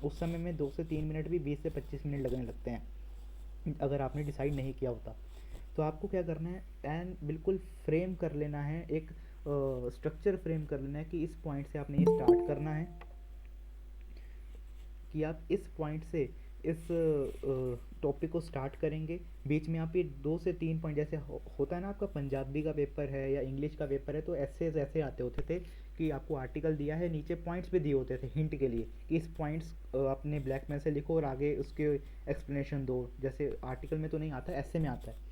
उस समय में 2 से 3 मिनट भी 20 से 25 मिनट लगने लगते हैं अगर आपने डिसाइड नहीं किया होता। तो आपको क्या करना है, एंड बिल्कुल फ्रेम कर लेना है, एक स्ट्रक्चर फ्रेम कर लेना है कि इस पॉइंट से आपने ये स्टार्ट करना है, कि आप इस पॉइंट से इस टॉपिक को स्टार्ट करेंगे। बीच में आप ये 2 से 3 पॉइंट, जैसे होता है ना आपका पंजाबी का पेपर है या इंग्लिश का पेपर है, तो ऐसे ऐसे आते होते थे कि आपको आर्टिकल दिया है, नीचे पॉइंट्स भी दिए होते थे हिंट के लिए कि इस पॉइंट्स अपने ब्लैक पेन से लिखो और आगे उसके एक्सप्लेनेशन दो। जैसे आर्टिकल में तो नहीं आता, ऐसे में आता है।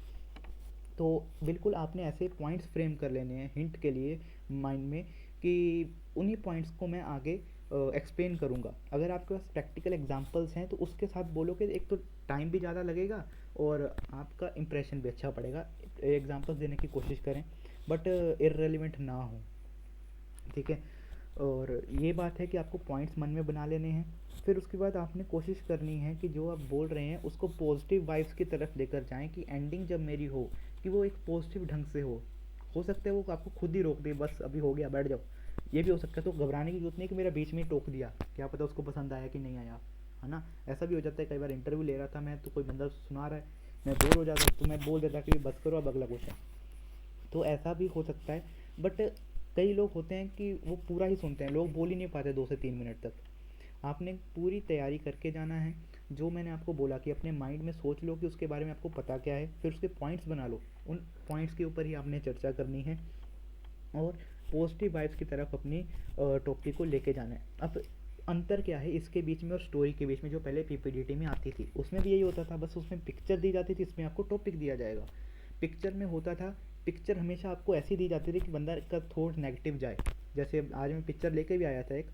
तो बिल्कुल आपने ऐसे पॉइंट्स फ्रेम कर लेने हैं हिंट के लिए माइंड में, कि उन्हीं पॉइंट्स को मैं आगे एक्सप्लेन करूँगा। अगर आपके पास प्रैक्टिकल एग्जांपल्स हैं तो उसके साथ बोलोगे, एक तो टाइम भी ज़्यादा लगेगा और आपका इंप्रेशन भी अच्छा पड़ेगा। एग्जांपल्स देने की कोशिश करें बट इररेलेवेंट ना हो, ठीक है। और ये बात है कि आपको पॉइंट्स मन में बना लेने हैं। फिर उसके बाद आपने कोशिश करनी है कि जो आप बोल रहे हैं उसको पॉजिटिव वाइब्स की तरफ लेकर जाएं, कि एंडिंग जब मेरी हो कि वो एक पॉजिटिव ढंग से हो सकता है वो आपको खुद ही रोक दे, बस अभी हो गया बैठ जाओ, ये भी हो सकता है। तो घबराने की जरूरत नहीं कि मेरा बीच में ही टोक दिया, क्या पता उसको पसंद आया कि नहीं आया, है ना। ऐसा भी हो जाता है, कई बार इंटरव्यू ले रहा था मैं, तो कोई बंदा सुना रहा है, मैं बोर हो जाता तो मैं बोल देता कि बस करो अब अगला क्वेश्चन। तो ऐसा भी हो सकता है। बट कई लोग होते हैं कि वो पूरा ही सुनते हैं, लोग बोल ही नहीं पाते 2 से 3 मिनट तक। आपने पूरी तैयारी करके जाना है। जो मैंने आपको बोला कि अपने माइंड में सोच लो कि उसके बारे में आपको पता क्या है, फिर उसके पॉइंट्स बना लो, उन पॉइंट्स के ऊपर ही आपने चर्चा करनी है और पॉजिटिव वाइब्स की तरफ अपनी टॉपिक को लेके जाना है। अब अंतर क्या है इसके बीच में और स्टोरी के बीच में, जो पहले पीपीडीटी में आती थी उसमें भी यही होता था, बस उसमें पिक्चर दी जाती थी, इसमें आपको टॉपिक दिया जाएगा। पिक्चर में होता था, पिक्चर हमेशा आपको ऐसी दी जाती थी कि बंदा का थोट नेगेटिव जाए। जैसे आज मैं पिक्चर लेके भी आया था एक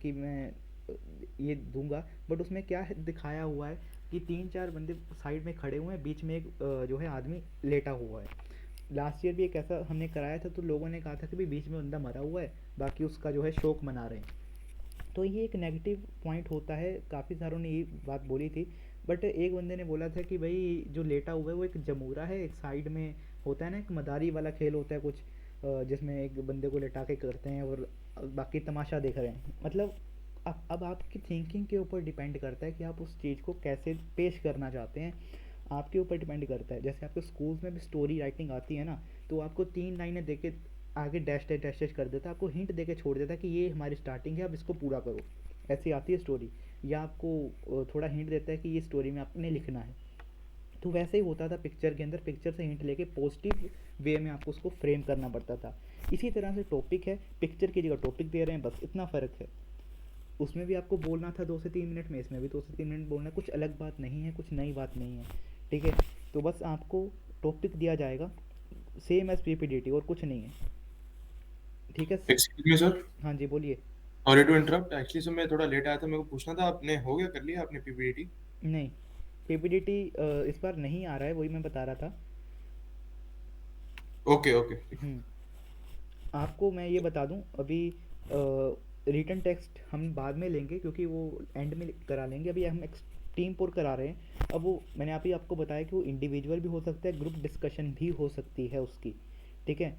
कि मैं ये दूंगा, बट उसमें क्या है दिखाया हुआ है कि 3-4 बंदे साइड में खड़े हुए हैं, बीच में एक जो है आदमी लेटा हुआ है। लास्ट ईयर भी एक ऐसा हमने कराया था, तो लोगों ने कहा था कि भाई बीच में बंदा मरा हुआ है, बाकी उसका जो है शोक मना रहे हैं। तो ये एक नेगेटिव पॉइंट होता है, काफ़ी सारों ने ये बात बोली थी। बट एक बंदे ने बोला था कि भाई जो लेटा हुआ है वो एक जमूरा है, एक साइड में होता है ना एक मदारी वाला खेल होता है कुछ, जिसमें एक बंदे को लेटा के करते हैं और बाकी तमाशा देख रहे हैं। मतलब अब आपकी थिंकिंग के ऊपर डिपेंड करता है कि आप उस चीज़ को कैसे पेश करना चाहते हैं, आपके ऊपर डिपेंड करता है। जैसे आपके स्कूल्स में भी स्टोरी राइटिंग आती है ना, तो आपको 3 लाइनें दे के आगे डैश डैश डैश डैश कर देता है, आपको हिंट दे के छोड़ देता है कि ये हमारी स्टार्टिंग है, अब इसको पूरा करो। ऐसी आती है स्टोरी, या आपको थोड़ा हिंट देता है कि ये स्टोरी में आपने लिखना है। तो वैसे ही होता था पिक्चर के अंदर, पिक्चर से हिंट लेके पॉजिटिव वे में आपको उसको फ्रेम करना पड़ता था। इसी तरह से टॉपिक है, पिक्चर की जगह टॉपिक दे रहे हैं, बस इतना फ़र्क है। उसमें भी आपको बोलना था 2 से 3 मिनट में, इसमें भी 2 से 3 मिनट बोलना है, कुछ अलग बात नहीं है, कुछ नई बात नहीं है, ठीक है। तो बस आपको टॉपिक दिया जाएगा सेम एज पीपीडीटी और कुछ नहीं है, ठीक है। एक्सक्यूज मी सर, हाँ जी बोलिए। Sorry to interrupt. Actually sir मैं थोड़ा लेट आया था, मेरे को पूछना था आपने हो गया, कर लिया आपने पीपीटी? नहीं, पीपीडीटी इस बार नहीं आ रहा है, वही मैं बता रहा था। Okay okay. आपको मैं ये बता दूं, अभी रिटन टेक्स्ट हम बाद में लेंगे क्योंकि वो एंड में करा लेंगे। अभी हम टीम पोर करा रहे हैं। अब वो मैंने अभी आपको बताया कि वो इंडिविजुअल भी हो सकता है, ग्रुप डिस्कशन भी हो सकती है उसकी, ठीक है।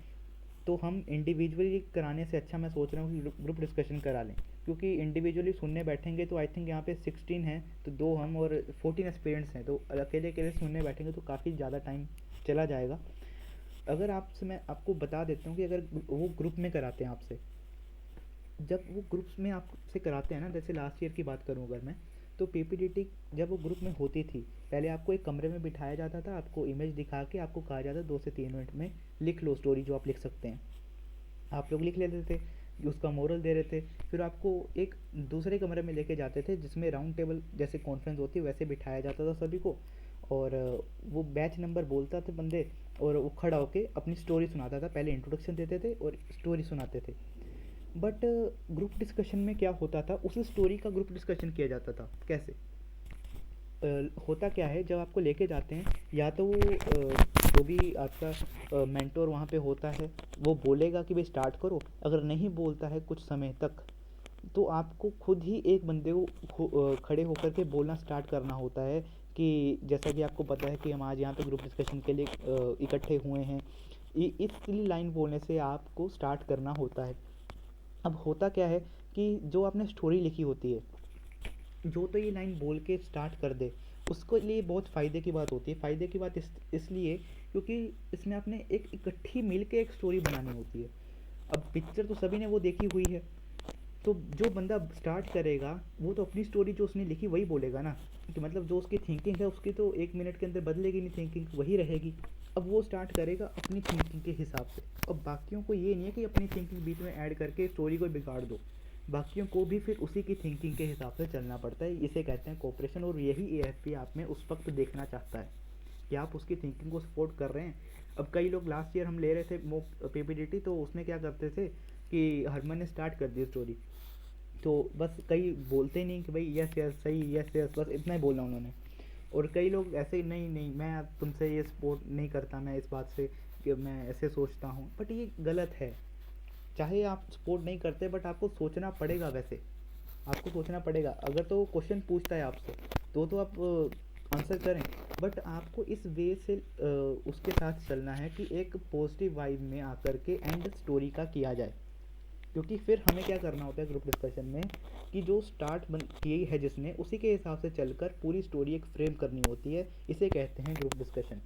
तो हम इंडिविजुअली कराने से अच्छा मैं सोच रहा हूँ कि ग्रुप डिस्कशन करा लें, क्योंकि इंडिविजुअली सुनने बैठेंगे तो आई थिंक यहाँ पे 16 हैं, तो 2 हम और 14 एक्सपीरियंस हैं, तो अकेले अकेले सुनने बैठेंगे तो काफ़ी ज़्यादा टाइम चला जाएगा। अगर आपसे मैं आपको बता देता हूँ कि अगर वो ग्रुप में कराते हैं आपसे, जब वो ग्रुप्स में आपसे कराते हैं ना, जैसे लास्ट ईयर की बात करूँ अगर मैं, तो पीपीडीटी जब वो ग्रुप में होती थी, पहले आपको एक कमरे में बिठाया जाता था, आपको इमेज दिखा के आपको कहा जाता 2 से 3 मिनट में लिख लो स्टोरी जो आप लिख सकते हैं। आप लोग लिख लेते थे, उसका मोरल दे रहे थे, फिर आपको एक दूसरे कमरे में लेके जाते थे जिसमें राउंड टेबल जैसे कॉन्फ्रेंस होती है वैसे बिठाया जाता था सभी को, और वो बैच नंबर बोलता थे बंदे और वो खड़ा होके अपनी स्टोरी सुनाता था। पहले इंट्रोडक्शन देते थे और स्टोरी सुनाते थे। बट ग्रुप डिस्कशन में क्या होता था, उस स्टोरी का ग्रुप डिस्कशन किया जाता था। कैसे होता क्या है, जब आपको लेके जाते हैं, या तो वो जो भी आपका मेंटोर वहाँ पे होता है वो बोलेगा कि भाई स्टार्ट करो, अगर नहीं बोलता है कुछ समय तक तो आपको खुद ही एक बंदे को खड़े होकर के बोलना स्टार्ट करना होता है कि जैसा कि आपको पता है कि हम आज यहाँ पे ग्रुप डिस्कशन के लिए इकट्ठे हुए हैं, इसलिए लाइन बोलने से आपको स्टार्ट करना होता है। अब होता क्या है कि जो आपने स्टोरी लिखी होती है, जो तो ये लाइन बोल के स्टार्ट कर दे, उसको लिए बहुत फ़ायदे की बात होती है। फ़ायदे की बात इसलिए क्योंकि इसमें आपने एक इकट्ठी मिल के एक स्टोरी बनानी होती है। अब पिक्चर तो सभी ने वो देखी हुई है, तो जो बंदा स्टार्ट करेगा वो तो अपनी स्टोरी जो उसने लिखी वही बोलेगा ना, कि मतलब जो उसकी थिंकिंग है उसकी तो 1 मिनट के अंदर बदलेगी नहीं, थिंकिंग वही रहेगी। अब वो स्टार्ट करेगा अपनी थिंकिंग के हिसाब से। अब बाकियों को ये नहीं है कि अपनी थिंकिंग बीच में ऐड करके स्टोरी को बिगाड़ दो, बाकियों को भी फिर उसी की थिंकिंग के हिसाब से चलना पड़ता है। इसे कहते हैं कोऑपरेशन, और यही एएफपी आप में उस वक्त देखना चाहता है कि आप उसकी थिंकिंग को सपोर्ट कर रहे हैं। अब कई लोग लास्ट ईयर हम ले रहे थे मॉक पीपीडीटी, तो उसमें क्या करते थे कि हरमन ने स्टार्ट कर दी स्टोरी, तो बस कई बोलते नहीं कि भाई यस यस सही, यस यस, बस इतना ही बोलना उन्होंने। और कई लोग ऐसे ही नहीं नहीं मैं अब तुमसे ये सपोर्ट नहीं करता, मैं इस बात से कि मैं ऐसे सोचता हूँ, बट ये गलत है। चाहे आप सपोर्ट नहीं करते बट आपको सोचना पड़ेगा, वैसे आपको सोचना पड़ेगा। अगर तो क्वेश्चन पूछता है आपसे तो आप आंसर करें, बट आपको इस वे से उसके साथ चलना है कि एक पॉजिटिव वाइब में आकर के एंड स्टोरी का किया जाए। क्योंकि फिर हमें क्या करना होता है ग्रुप डिस्कशन में कि जो स्टार्ट की है जिसने, उसी के हिसाब से चलकर पूरी स्टोरी एक फ्रेम करनी होती है। इसे कहते हैं ग्रुप डिस्कशन,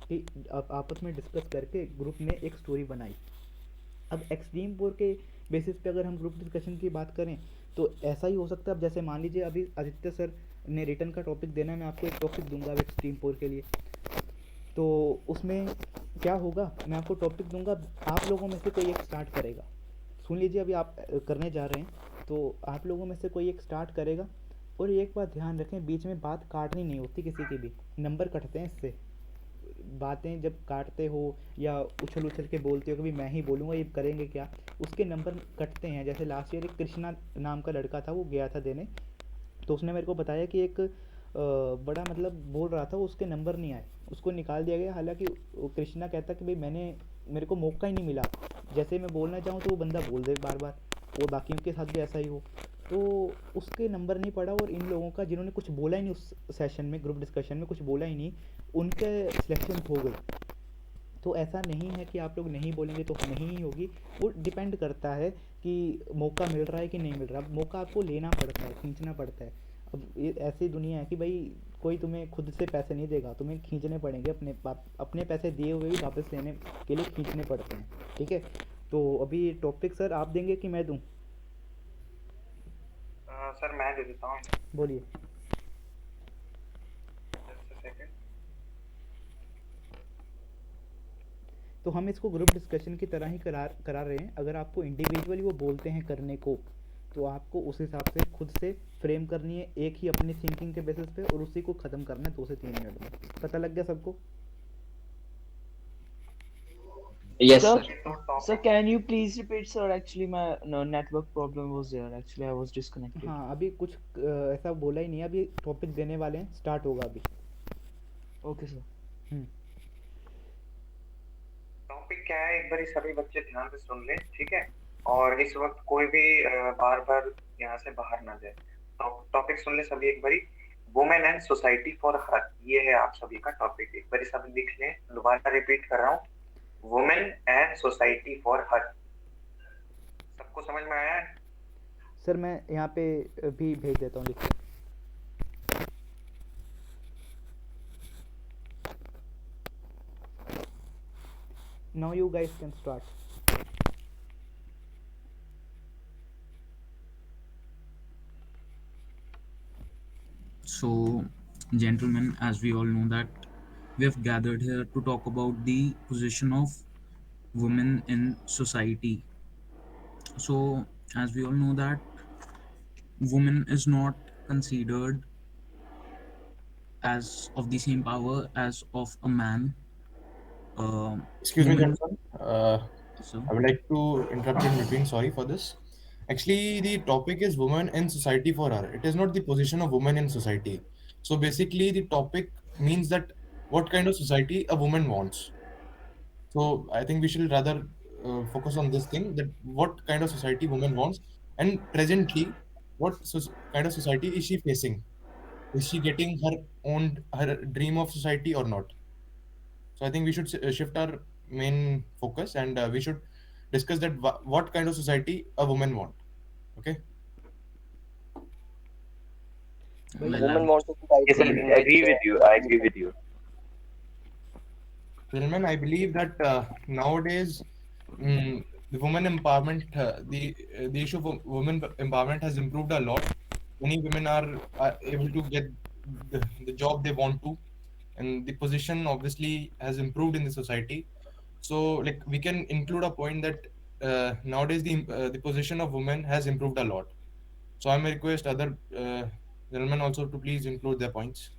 कि आप आपस में डिस्कस करके ग्रुप ने एक स्टोरी बनाई। अब एक्सट्रीम पोर के बेसिस पे अगर हम ग्रुप डिस्कशन की बात करें तो ऐसा ही हो सकता है। अब जैसे मान लीजिए अभी आदित्य सर ने रिटर्न का टॉपिक देना है, मैं आपको एक टॉपिक दूंगा अब एक्सट्रीम पोर के लिए, तो उसमें क्या होगा, मैं आपको टॉपिक दूंगा, आप लोगों में से कोई एक स्टार्ट करेगा। सुन लीजिए, अभी आप करने जा रहे हैं तो आप लोगों में से कोई एक स्टार्ट करेगा। और एक बात ध्यान रखें, बीच में बात काटनी नहीं होती किसी की भी, नंबर कटते हैं इससे। बातें जब काटते हो या उछल उछल के बोलते हो कि भाई मैं ही बोलूँगा, ये करेंगे क्या, उसके नंबर कटते हैं। जैसे लास्ट ईयर एक कृष्णा नाम का लड़का था, वो गया था देने, तो उसने मेरे को बताया कि एक बड़ा मतलब बोल रहा था, उसके नंबर नहीं आए, उसको निकाल दिया गया। हालांकि कृष्णा कहता कि भाई मेरे को मौका ही नहीं मिला, जैसे मैं बोलना चाहूँ तो वो बंदा बोल दे बार बार, और बाकियों के साथ भी ऐसा ही हो, तो उसके नंबर नहीं पड़ा। और इन लोगों का जिन्होंने कुछ बोला ही नहीं उस सेशन में, ग्रुप डिस्कशन में कुछ बोला ही नहीं, उनके सिलेक्शन हो गई। तो ऐसा नहीं है कि आप लोग नहीं बोलेंगे तो नहीं ही होगी, वो डिपेंड करता है कि मौका मिल रहा है कि नहीं मिल रहा। मौका आपको लेना पड़ता है, खींचना पड़ता है। अब ये ऐसी दुनिया है कि भाई कोई तुम्हें खुद से पैसे नहीं देगा, तुम्हें खींचने पड़ेंगे, अपने पैसे दिए हुए भी वापस लेने के लिए खींचने पड़ते हैं, ठीक है। तो अभी टॉपिक सर आप देंगे कि मैं दूं? सर मैं दे देता हूँ। बोलिए। Just a second. तो हम इसको ग्रुप डिस्कशन की तरह ही करा रहे हैं। अगर आपको इंडिविजुअली वो बोलते हैं करने को, तो आपको उस हिसाब से खुद से फ्रेम करनी है एक ही अपनी थिंकिंग के बेसिस पे, और उसी को ख़त्म करना है 2 से 3 मिनट में। पता लग गया सबको? Yes, Sir, sir. तो sir, topic can you please repeat, sir? Actually, my network problem was there. Actually, I was disconnected. हाँ, अभी कुछ ऐसा बोला ही नहीं है, अभी टॉपिक देने वाले हैं, स्टार्ट होगा अभी। Okay, sir. टॉपिक क्या है, एक बार सभी बच्चे ध्यान से सुन लें, ठीक है। और इस वक्त कोई भी बार बार यहाँ से बाहर ना जाए। तो टॉपिक सुन ले सभी एक बारी। Women and society for her, ये है आप सभी का टॉपिक। एक बारी सब लिख लें, दोबारा रिपीट कर रहा हूँ, women and society for her. सबको समझ में आया है? सर मैं यहाँ पे भी भेज देता हूँ, लिखिए। Now you guys can start. So, gentlemen, as we all know that we have gathered here to talk about the position of women in society. So, as we all know that woman is not considered as of the same power as of a man. Excuse me, Women, Johnson. so I would like to interrupt in between. Sorry for this. Actually, the topic is women in society for her. It is not the position of women in society. So basically, the topic means that what kind of society a woman wants. So I think we should rather focus on this thing, that what kind of society woman wants, and presently, what kind of society is she facing. is she getting her dream of society or not? So I think we should shift our main focus, and we should discuss that what kind of society a woman want. Okay. The Well, woman wants a Yes, society I in which agree with you. I agree with you. Gentlemen, I believe that nowadays the women empowerment, the issue of women empowerment has improved a lot. Many women are able to get the job they want to, and the position obviously has improved in the society. So, like we can include a point that nowadays the position of women has improved a lot. So, I may request other gentlemen also to please include their points.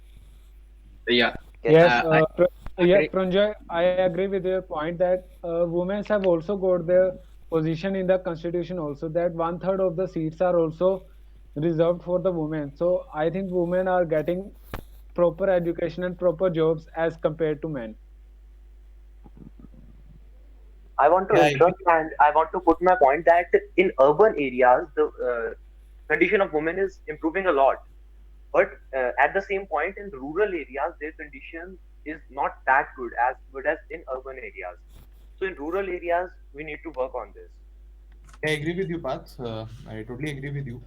Yeah, yes. Yes, I yes, agree. Pranjoy, I agree with your point that women have also got their position in the constitution also, that one third of the seats are also reserved for the women. So I think women are getting proper education and proper jobs as compared to men. I want to Yeah, I agree. interrupt and I want to put my point that in urban areas, the condition of women is improving a lot. But at the same point, in rural areas, their condition is not that good as in urban areas. So in rural areas, we need to work on this. I agree with you, Path. I totally agree with you.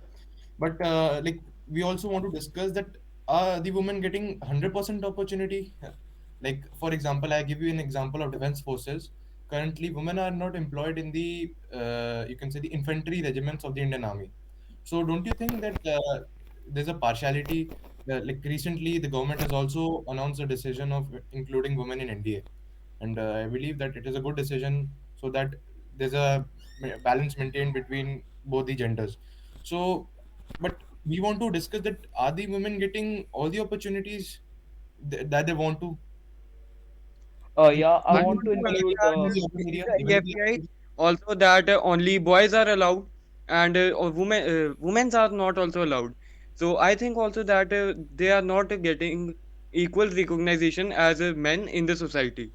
But like we also want to discuss that the women getting 100% opportunity. Like for example, I give you an example of defense forces. Currently, women are not employed in the you can say the infantry regiments of the Indian Army. So don't you think that there's a partiality? Like recently, the government has also announced a decision of including women in NDA, and I believe that it is a good decision so that there's a balance maintained between both the genders. So, but we want to discuss that are the women getting all the opportunities that they want to? Yeah, I But want Even to in include the urban in area, the even in AFPI the also that only boys are allowed and women are not also allowed. So I think also that they are not getting equal recognition as men in the society.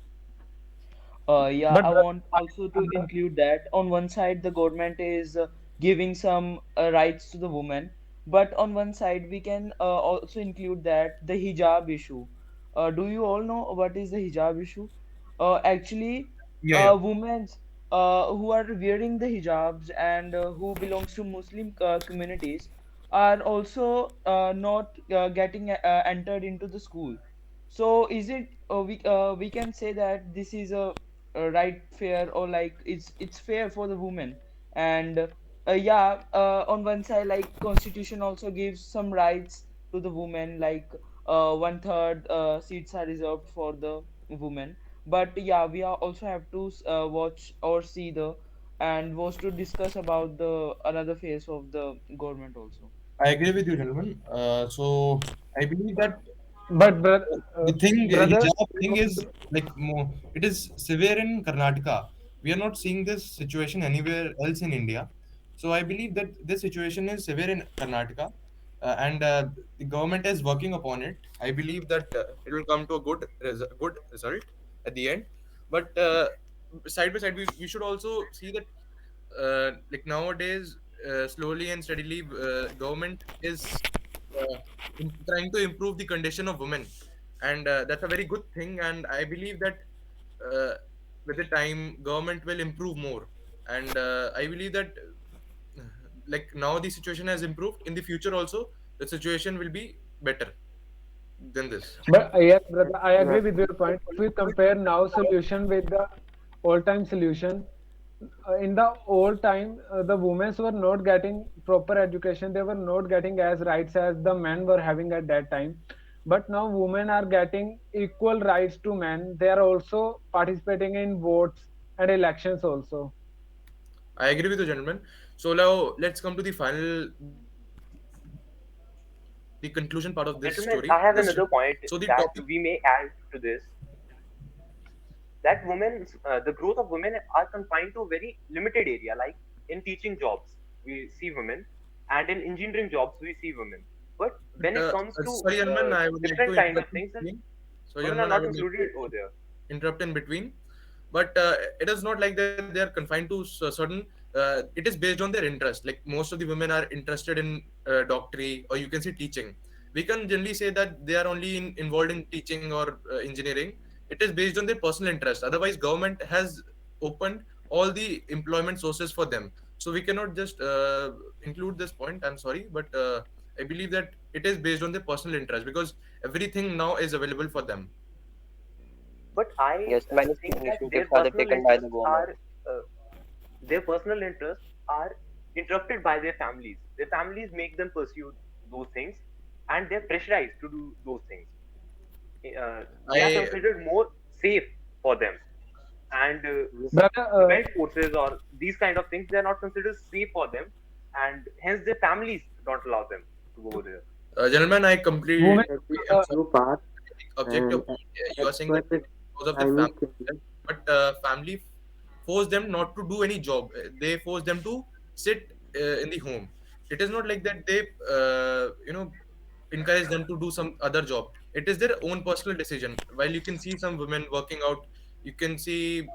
Yeah, But I want also to brother, include that on one side the government is giving some rights to the woman, but on one side we can also include that the hijab issue. Do you all know what is the hijab issue? Actually, yeah, yeah. women who are wearing the hijabs and who belongs to Muslim communities are also not getting entered into the school. So is it we can say that this is a right fair, or like it's fair for the women? And yeah, on one side, like constitution also gives some rights to the women, like one third seats are reserved for the women. But yeah, we are also have to watch or see the and was to discuss about the another phase of the government also. I agree with you, gentlemen. So I believe that but the thing, brother, hijab thing is like more, it is severe in Karnataka. We are not seeing this situation anywhere else in India. So I believe that this situation is severe in Karnataka, and the government is working upon it. I believe that it will come to a good result at the end. But side by side, we should also see that like nowadays, slowly and steadily, government is trying to improve the condition of women, and that's a very good thing. And I believe that uh, with the time, government will improve more. And I believe that like now the situation has improved. In the future also, the situation will be better than this. But yes, brother, I agree Yeah. with your point. If we compare now solution with the old time solution, in the old time, the women were not getting proper education. They were not getting as rights as the men were having at that time. But now women are getting equal rights to men. They are also participating in votes and elections also. I agree with you, gentlemen. So now let's come to the final, the conclusion part of this Gentlemen, story. I have another point So the that topic. we may add to this, that the growth of women are confined to a very limited area. Like in teaching jobs, we see women, and in engineering jobs, we see women. But when it comes to Sorry, Anman, I would like to different kind of interrupt in things, then between. Sorry, women are Anman, I not would like included to over there. interrupt in between. But it is not like that they are confined to certain. It is based on their interest. Like most of the women are interested in doctory, or you can say teaching. we can generally say that they are only involved in teaching or engineering. It is based on their personal interest. Otherwise, government has opened all the employment sources for them. So we cannot just include this point. I'm sorry, but I believe that it is based on their personal interest because everything now is available for them. But I Yes, many think that initiatives are taken by the government. their personal interests are interrupted by their families. Their families make them pursue those things, and they're pressurized to do those things. They are considered more safe for them, and event forces or these kind of things, they are not considered safe for them, and hence their families don't allow them to go there. Gentlemen, I completely object your and point. You are saying that because of the family, but family force them not to do any job. They force them to sit in the home. It is not like that they encourage them to do some other job. It is their own personal decision. While you can see some women working out, you can see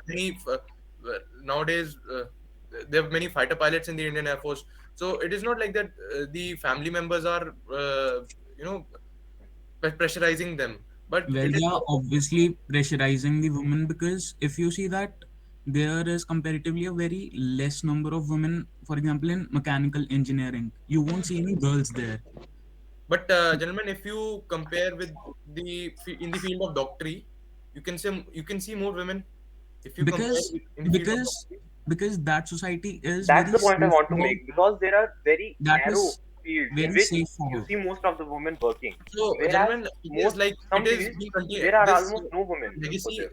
many nowadays there are many fighter pilots in the Indian Air Force. So it is not like that the family members are pressurizing them, but Well, it is they are obviously pressurizing the women because if you see that there is comparatively a very less number of women, for example, in mechanical engineering, you won't see any girls there. But gentlemen, if you compare with in the field of doctory, you can see more women. If you compare Because in the field of because because that society is That's very the point I safe want to for, make, because there are very that narrow is fields in very which safe for you her. see most of the women working. So, Whereas gentlemen, it is like some it is fields being continued. there are This almost no women over legacy, there.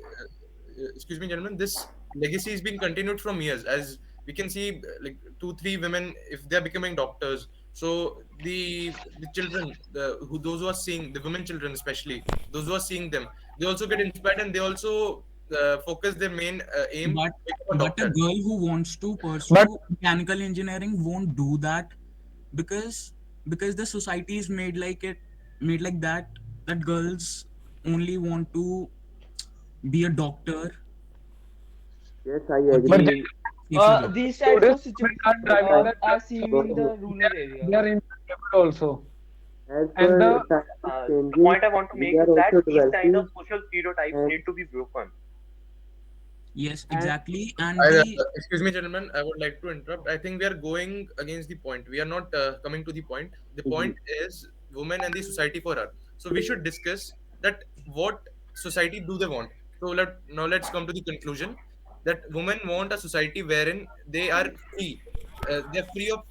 excuse me, gentlemen, this legacy is being continued from years. As we can see, like 2, 3 women, if they are becoming doctors, so the children, those who are seeing the women children, especially those who are seeing them, they also get inspired and they also focus their main aim But to become a but a doctor. girl who wants to But pursue mechanical engineering won't do that because the society is made like that girls only want to be a doctor Yes, I or but be agree. a safer job. These types today of women are situations driving the are trucks seen in also. the rural They areas. are employable also. As And per the time is The changing, point I want to we make are is that also these kind of developing, social stereotypes and need to be broken. Yes, and exactly. And the Excuse me, gentlemen, I would like to interrupt. I think we are going against the point. We are not coming to the point. The point is women and the society for her. So we should discuss that what society do they want. So let's come to the conclusion that women want a society wherein they are free. They're free of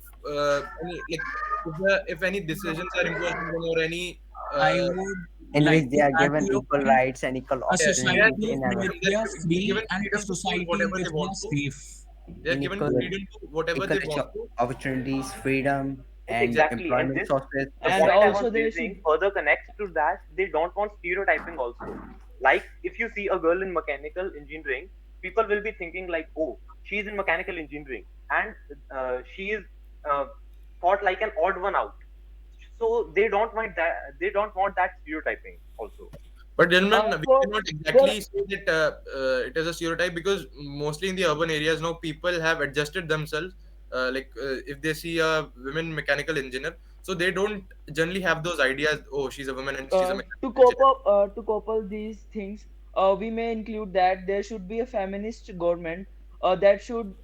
any like if any decisions are imposed on them or any I uh, would in like which to they are add to given your equal point rights and equal a they are opportunities society in in our which they are they're free given and a freedom to choose society in whatever which they they want are to. safe. They are in given equal freedom to whatever they want to. opportunities, freedom, Yes, and exactly. And employment this, sources the for And point I success. was also they should raising further connects to that. They don't want stereotyping also. Like if you see a girl in mechanical engineering, people will be thinking like, oh, she's in mechanical engineering, and she is uh, thought like an odd one out. So they don't want that. They don't want that stereotyping also. But gentlemen, we for cannot for exactly say that it is a stereotype because mostly in the urban areas now people have adjusted themselves. If they see a women mechanical engineer, so they don't generally have those ideas. Oh, she's a woman and she's a to mechanical cope engineer. up to cope up these things, we may include that there should be a feminist government that should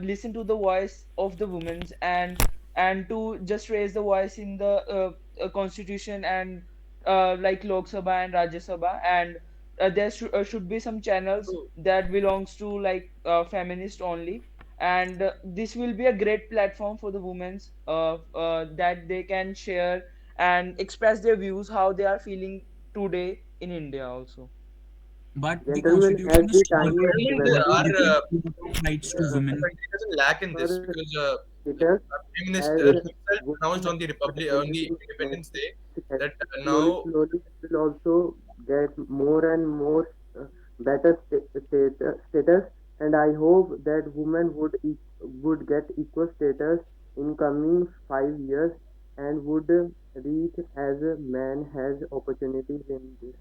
listen to the voice of the women and to just raise the voice in the constitution and like Lok Sabha and Rajya Sabha, and there should be some channels So, that belongs to like feminist only, and this will be a great platform for the women that they can share and express their views how they are feeling today in India also. But the gentlemen, as constitution is the strong time is gentlemen, there to developing, are give equal rights to the women. country doesn't lack in this for because status our Prime Minister as himself announced women on the Republic on the attaining Independence Day success, that slowly, now slowly will also get more and more better status, and I hope that women would get equal status in coming 5 years and would reach as a man has opportunities in this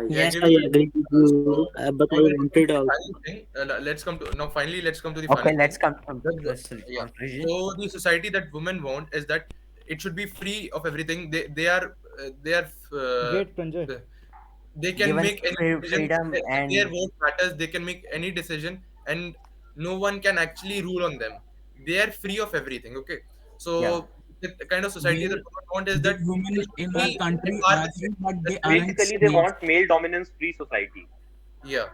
we society. Yes, agree I with you. agree with you, but I Now let's come wanted to the also. final thing. Let's come to now. Finally, let's come to the Okay, final let's thing. come to That, this yeah. conclusion. So the society that women want is that it should be free of everything. They are Great, Pranjoy. they can Given make any decision. freedom Their and vote matters. They can make any decision, and no one can actually rule on them. They are free of everything. Okay, yeah, so the kind of society that Where women want is the that they women should in So our be country empowered. argue that they aren't basically, they slaves. want male dominance free society. Yeah,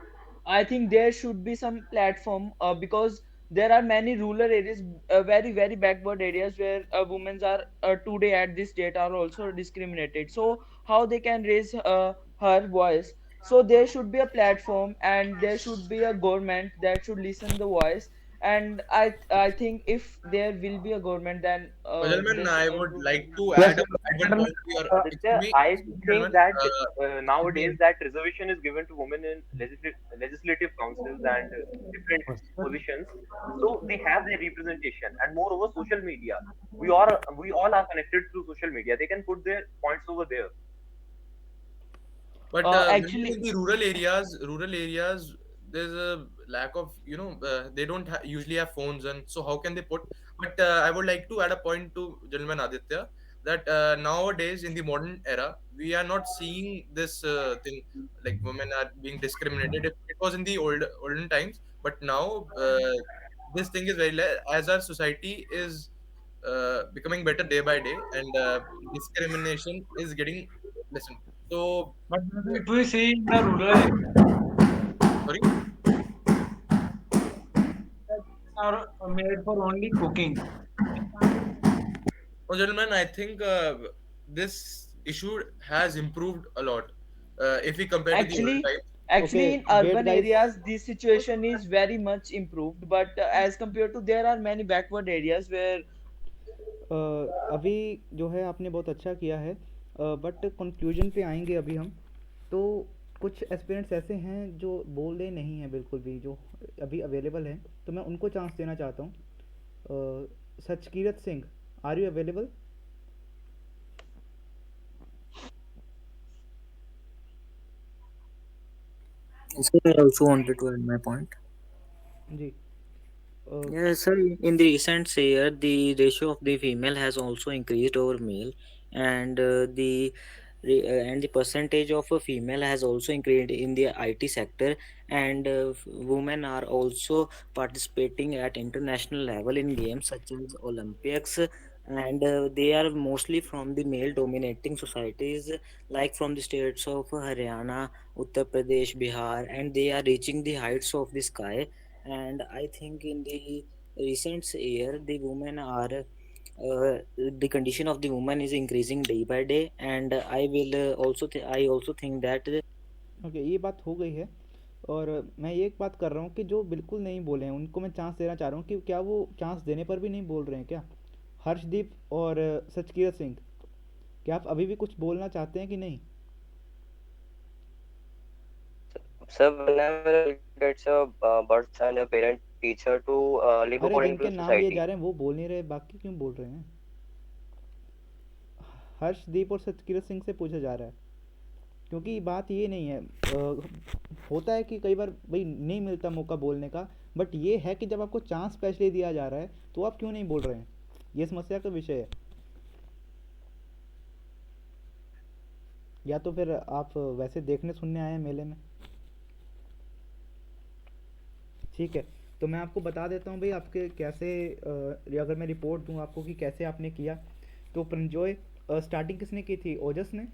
I think there should be some platform because there are many rural areas, very backward areas where women are today at this date are also discriminated. So how they can raise her voice? So there should be a platform and there should be a government that should listen the voice. And I think if there will be a government, then gentlemen, there should I would improve. like to Yes, add one gentlemen. point to your. Excuse Aditya, me, I excuse me, think gentlemen. that Excuse nowadays me. that reservation is given to women in legislative councils and different positions, so they have their representation. And moreover, social media. We all are connected through social media. They can put their points over there. But Actually, mainly in the rural areas, there's a lack of, they don't usually have phones, and so how can they put? But I would like to add a point to gentleman Aditya that nowadays in the modern era, we are not seeing this thing like women are being discriminated. It was in the olden times, but now this thing is very less as our society is becoming better day by day, and discrimination is getting lessened. So But if we see in the rural areas sorry. are made for only cooking. Well, gentlemen, I think this issue has improved a lot if we compare to the olden actually, times. actually, Okay, in wait, urban guys. areas, this situation is very much improved. But as compared to, there are many backward areas where अभी जो है आपने बहुत अच्छा किया है, but conclusion पे आएंगे अभी हम। तो कुछ एस्पिरेंट्स ऐसे हैं जो बोल रहे नहीं हैं बिल्कुल भी, जो अभी अवेलेबल हैं, तो मैं उनको चांस देना चाहता हूँ। Sachkirat Singh, are you available? so I also wanted to add my point. जी। Yes, sir. In the recent year, the ratio of the female has also increased over male, and and the percentage of a female has also increased in the IT sector, and women are also participating at international level in games such as Olympics, and they are mostly from the male dominating societies like from the states of Haryana, Uttar Pradesh, Bihar, and they are reaching the heights of the sky. And I think in the recent year the women are the condition of the woman is increasing day by day, and I also think that okay, ये बात हो गई है। और मैं ये एक बात कर रहा हूँ कि जो बिल्कुल नहीं बोले हैं उनको मैं चांस देना चाह रहा हूँ कि क्या वो चांस देने पर भी नहीं बोल रहे हैं क्या? हर्षदीप और सचकीरत सिंह, क्या आप अभी भी कुछ बोलना चाहते हैं कि नहीं? So whenever gets a birth and a parent teach her to live अरे according जिनके to नाम लिए society. जा रहे हैं वो बोल नहीं रहे, बाकी क्यों बोल रहे हैं? हर्षदीप और सचकीरत सिंह से पूछा जा रहा है, क्योंकि बात ये नहीं है। होता है कि कई बार भाई नहीं मिलता मौका बोलने का, बट ये है कि जब आपको चांस स्पेशली दिया जा रहा है तो आप क्यों नहीं बोल रहे हैं? ये समस्या का विषय है। या तो फिर आप वैसे देखने सुनने आए हैं मेले में? ठीक है, तो मैं आपको बता देता हूँ भाई आपके कैसे अगर मैं रिपोर्ट दूँ आपको कि कैसे आपने किया। तो प्रंजोय, स्टार्टिंग किसने की थी? ओजस ने?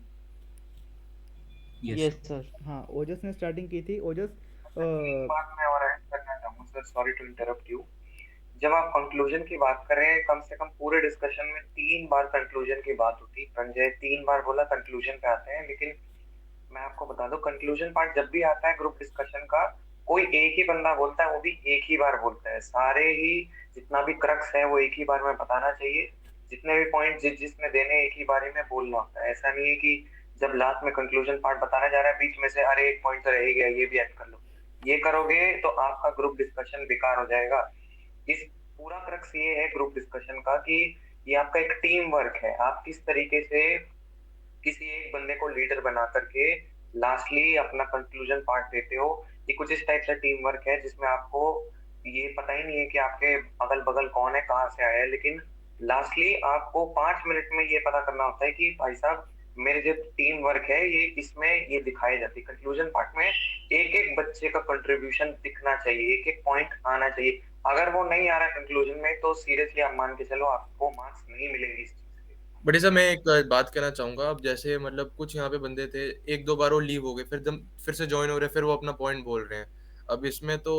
Yes, yes sir. हाँ, ओजस ने स्टार्टिंग की थी। ओजस एक बात मैं और ऐड करना चाहूंगा sir, sorry to interrupt you. जब आप कंक्लूजन की बात करें, कम से कम पूरे डिस्कशन में 3 बार कंक्लूजन की बात होती। संजय 3 बार बोला कंक्लूजन पे आते हैं, लेकिन मैं आपको बता दूं कंक्लूजन पार्ट जब भी आता है ग्रुप डिस्कशन का, कोई एक ही बंदा बोलता है, वो भी एक ही बार बोलता है। सारे ही जितना भी क्रक्स है वो एक ही बार में बताना चाहिए, जितने भी पॉइंट जिसने देने एक ही बारे में बोलना होता है। ऐसा नहीं है कि जब लास्ट में कंक्लूजन पार्ट बताना जा रहा है बीच में से अरे एक पॉइंट तो रह ही गया, ये भी ऐड कर लो। ये करोगे तो आपका ग्रुप डिस्कशन बेकार हो जाएगा। इस पूरा क्रक्स ये है ग्रुप डिस्कशन का कि ये आपका एक टीम वर्क है। आप किस तरीके से किसी एक बंदे को लीडर बना करके लास्टली अपना कंक्लूजन पार्ट देते हो। ये कुछ इस टाइप से टीम वर्क है जिसमें आपको ये पता ही नहीं है कि आपके अगल बगल कौन है, कहाँ से आया है, लेकिन लास्टली आपको 5 मिनट में ये पता करना होता है कि भाई साहब मेरे जो टीम वर्क है ये इसमें ये दिखाई जाती है। कंक्लूजन पार्ट में एक एक बच्चे का कंट्रीब्यूशन दिखना चाहिए, एक एक पॉइंट आना चाहिए। अगर वो नहीं आ रहा कंक्लूजन में तो सीरियसली आप मान के चलो आपको मार्क्स नहीं मिलेंगे इस चीज के। बट ऐसा मैं एक बात कहना चाहूंगा। अब जैसे मतलब कुछ यहाँ पे बंदे थे, एक दो बार वो लीव हो गए, फिर से ज्वाइन हो रहे, फिर वो अपना पॉइंट बोल रहे हैं। अब इसमें तो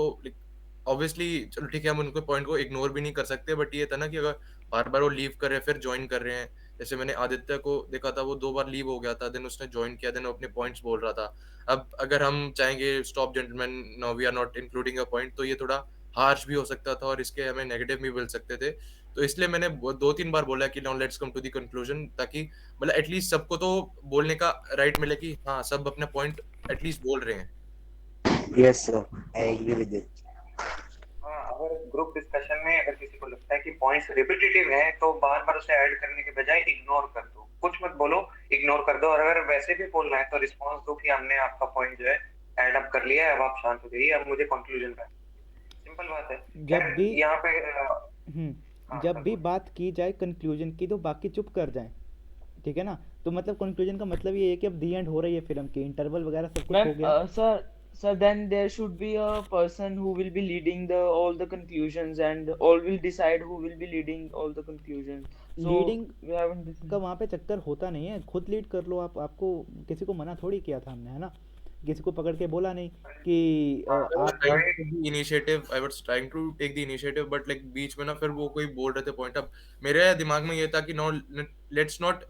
ऑब्वियसली चलो ठीक है, हम उनके पॉइंट को इग्नोर भी नहीं कर सकते, बट ये था ना कि अगर बार बार वो लीव कर रहे हैं फिर ज्वाइन कर रहे हैं। जैसे मैंने आदित्य को देखा था, वो 2 बार लीव हो गया था, देन उसने ज्वाइन किया, देन वो अपने पॉइंट्स बोल रहा था। अब अगर हम चाहेंगे stop gentleman, now we are not including a point, तो ये थोड़ा हार्श भी हो सकता था और इसके हमें नेगेटिव भी मिल सकते थे। तो इसलिए मैंने 2-3 बार बोला कि now let's come to the conclusion, ताकि मतलब एटलीस्ट सबको तो बोलने का राइट मिले कि हाँ सब अपने पॉइंट एटलीस्ट बोल रहे हैं। Yes, sir. I agree with it. हाँ, अगर ग्रुप डिस्कशन में अगर किसी को लगता है कि पॉइंट्स रिपीटेटिव हैं तो बार बार उसे ऐड करने के बजाय इग्नोर कर दो, कुछ मत बोलो, इग्नोर कर दो। और अगर वैसे भी बोलना है तो रिस्पॉन्स दो कि हमने आपका पॉइंट जो है ऐड अप कर लिया है, अब आप शांत हो जाइए, अब मुझे कंक्लूजन का। सिंपल बात है। जब भी यहाँ पे जब भी बात की जाए कंक्लूजन की तो बाकी चुप कर जाएं, ठीक है ना। तो मतलब कंक्लूजन का मतलब ये है कि अब दी एंड हो रही है फिल्म की, इंटरवल वगैरह सब कुछ हो गया। Sir, then there should be a person who will be leading all the conclusions, and all will decide who will be leading all the conclusions. So leading we haven't का वहाँ पे चक्कर होता नहीं है, खुद लीड कर लो आप। आपको किसी को मना थोड़ी किया था हमने, है ना। किसी को पकड़ के बोला नहीं कि आप initiative, I was trying to take the initiative, but like बीच में ना फिर वो कोई बोल रहे थे पॉइंट। अब मेरे दिमाग में ये था कि no let's not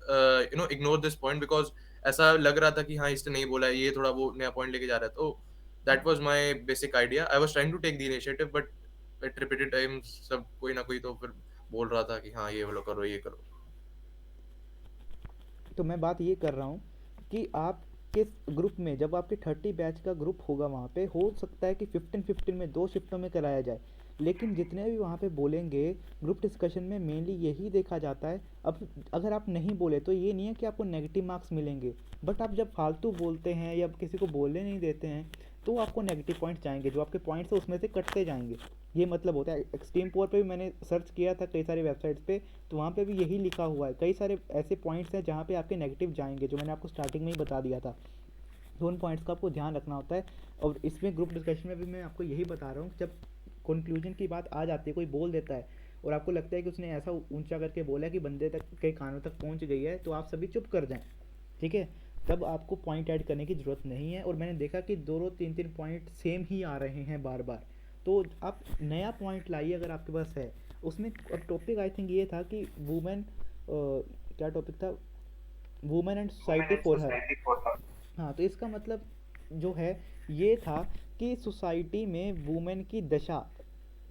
ignore this point, because ऐसा लग रहा था कि हाँ इसने नहीं बोला है, ये थोड़ा वो नया पॉइंट लेके जा रहा है। तो that was my basic idea. I was trying to take the initiative, but at repeated times सब कोई ना कोई तो फिर बोल रहा था कि हाँ ये वाला करो, ये करो। तो मैं बात ये कर रहा हूँ कि आप किस ग्रुप में, जब आपके 30 बैच का ग्रुप होगा वहाँ पे हो सकता है कि 15-15 में 2 शिफ्टों में कराया जाए, लेकिन जितने भी वहाँ पे बोलेंगे ग्रुप डिस्कशन में मेनली यही देखा जाता है। अब अगर आप नहीं बोले तो ये नहीं है कि आपको नेगेटिव मार्क्स मिलेंगे, बट आप जब फालतू बोलते हैं या किसी को बोलने नहीं देते हैं तो आपको नेगेटिव पॉइंट्स जाएंगे, जो आपके पॉइंट्स हैं उसमें से कटते जाएंगे। ये मतलब होता है। एक्सट्रीम पोर पे भी मैंने सर्च किया था कई सारी वेबसाइट्स पे, तो वहाँ पे भी यही लिखा हुआ है। कई सारे ऐसे पॉइंट्स हैं जहाँ पे आपके नेगेटिव जाएंगे, जो मैंने आपको स्टार्टिंग में ही बता दिया था। तो उन पॉइंट्स का आपको ध्यान रखना होता है। और इसमें ग्रुप डिस्कशन में भी मैं आपको यही बता रहा हूँ, जब कंक्लूजन की बात आ जाती है, कोई बोल देता है और आपको लगता है कि उसने ऐसा ऊंचा करके बोला कि बंदे तक के कानों तक पहुँच गई है, तो आप सभी चुप कर जाएं, ठीक है। तब आपको पॉइंट ऐड करने की ज़रूरत नहीं है। और मैंने देखा कि 2-3 पॉइंट सेम ही आ रहे हैं बार बार, तो आप नया पॉइंट लाइए अगर आपके पास है उसमें। अब टॉपिक आई थिंक ये था कि वुमेन, क्या टॉपिक था, women and society for her. हाँ, तो इसका मतलब जो है ये था कि सोसाइटी में वुमेन की दशा,